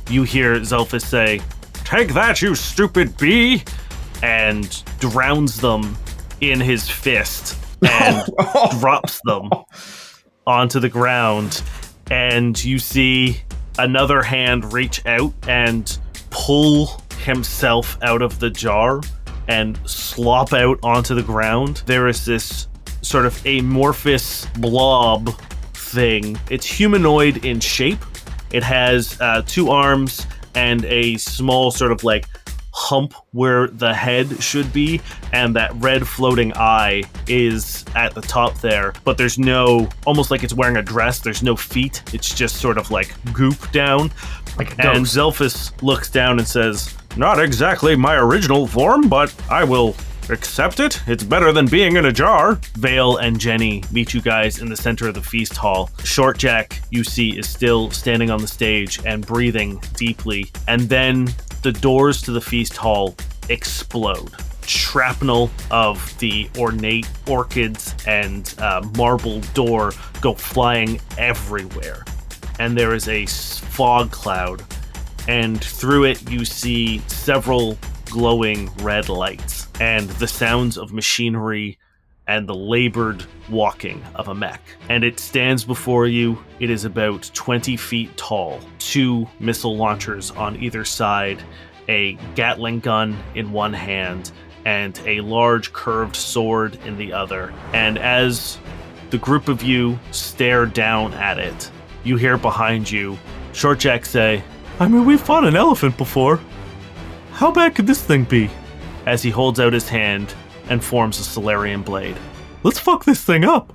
you hear Zelphus say, "Take that, you stupid bee!" and drowns them in his fist and drops them onto the ground. And you see another hand reach out and pull himself out of the jar and slop out onto the ground. There is this sort of amorphous blob thing. It's humanoid in shape. It has 2 arms and a small sort of like hump where the head should be, and that red floating eye is at the top there, but there's no, almost like it's wearing a dress, there's no feet, it's just sort of like goop down. Like a And ghost. Zelphus looks down and says, "Not exactly my original form, but I will accept it. It's better than being in a jar." Vale and Jenny meet you guys in the center of the feast hall. Short Jack, you see, is still standing on the stage and breathing deeply. And then the doors to the feast hall explode. Shrapnel of the ornate orchids and marble door go flying everywhere. And there is a fog cloud. And through it, you see several glowing red lights and the sounds of machinery and the labored walking of a mech. And it stands before you. It is about 20 feet tall, 2 missile launchers on either side, a Gatling gun in one hand, and a large curved sword in the other. And as the group of you stare down at it, you hear behind you Short Jack say, "I mean, we've fought an elephant before. How bad could this thing be?" As he holds out his hand and forms a Solarian blade. "Let's fuck this thing up."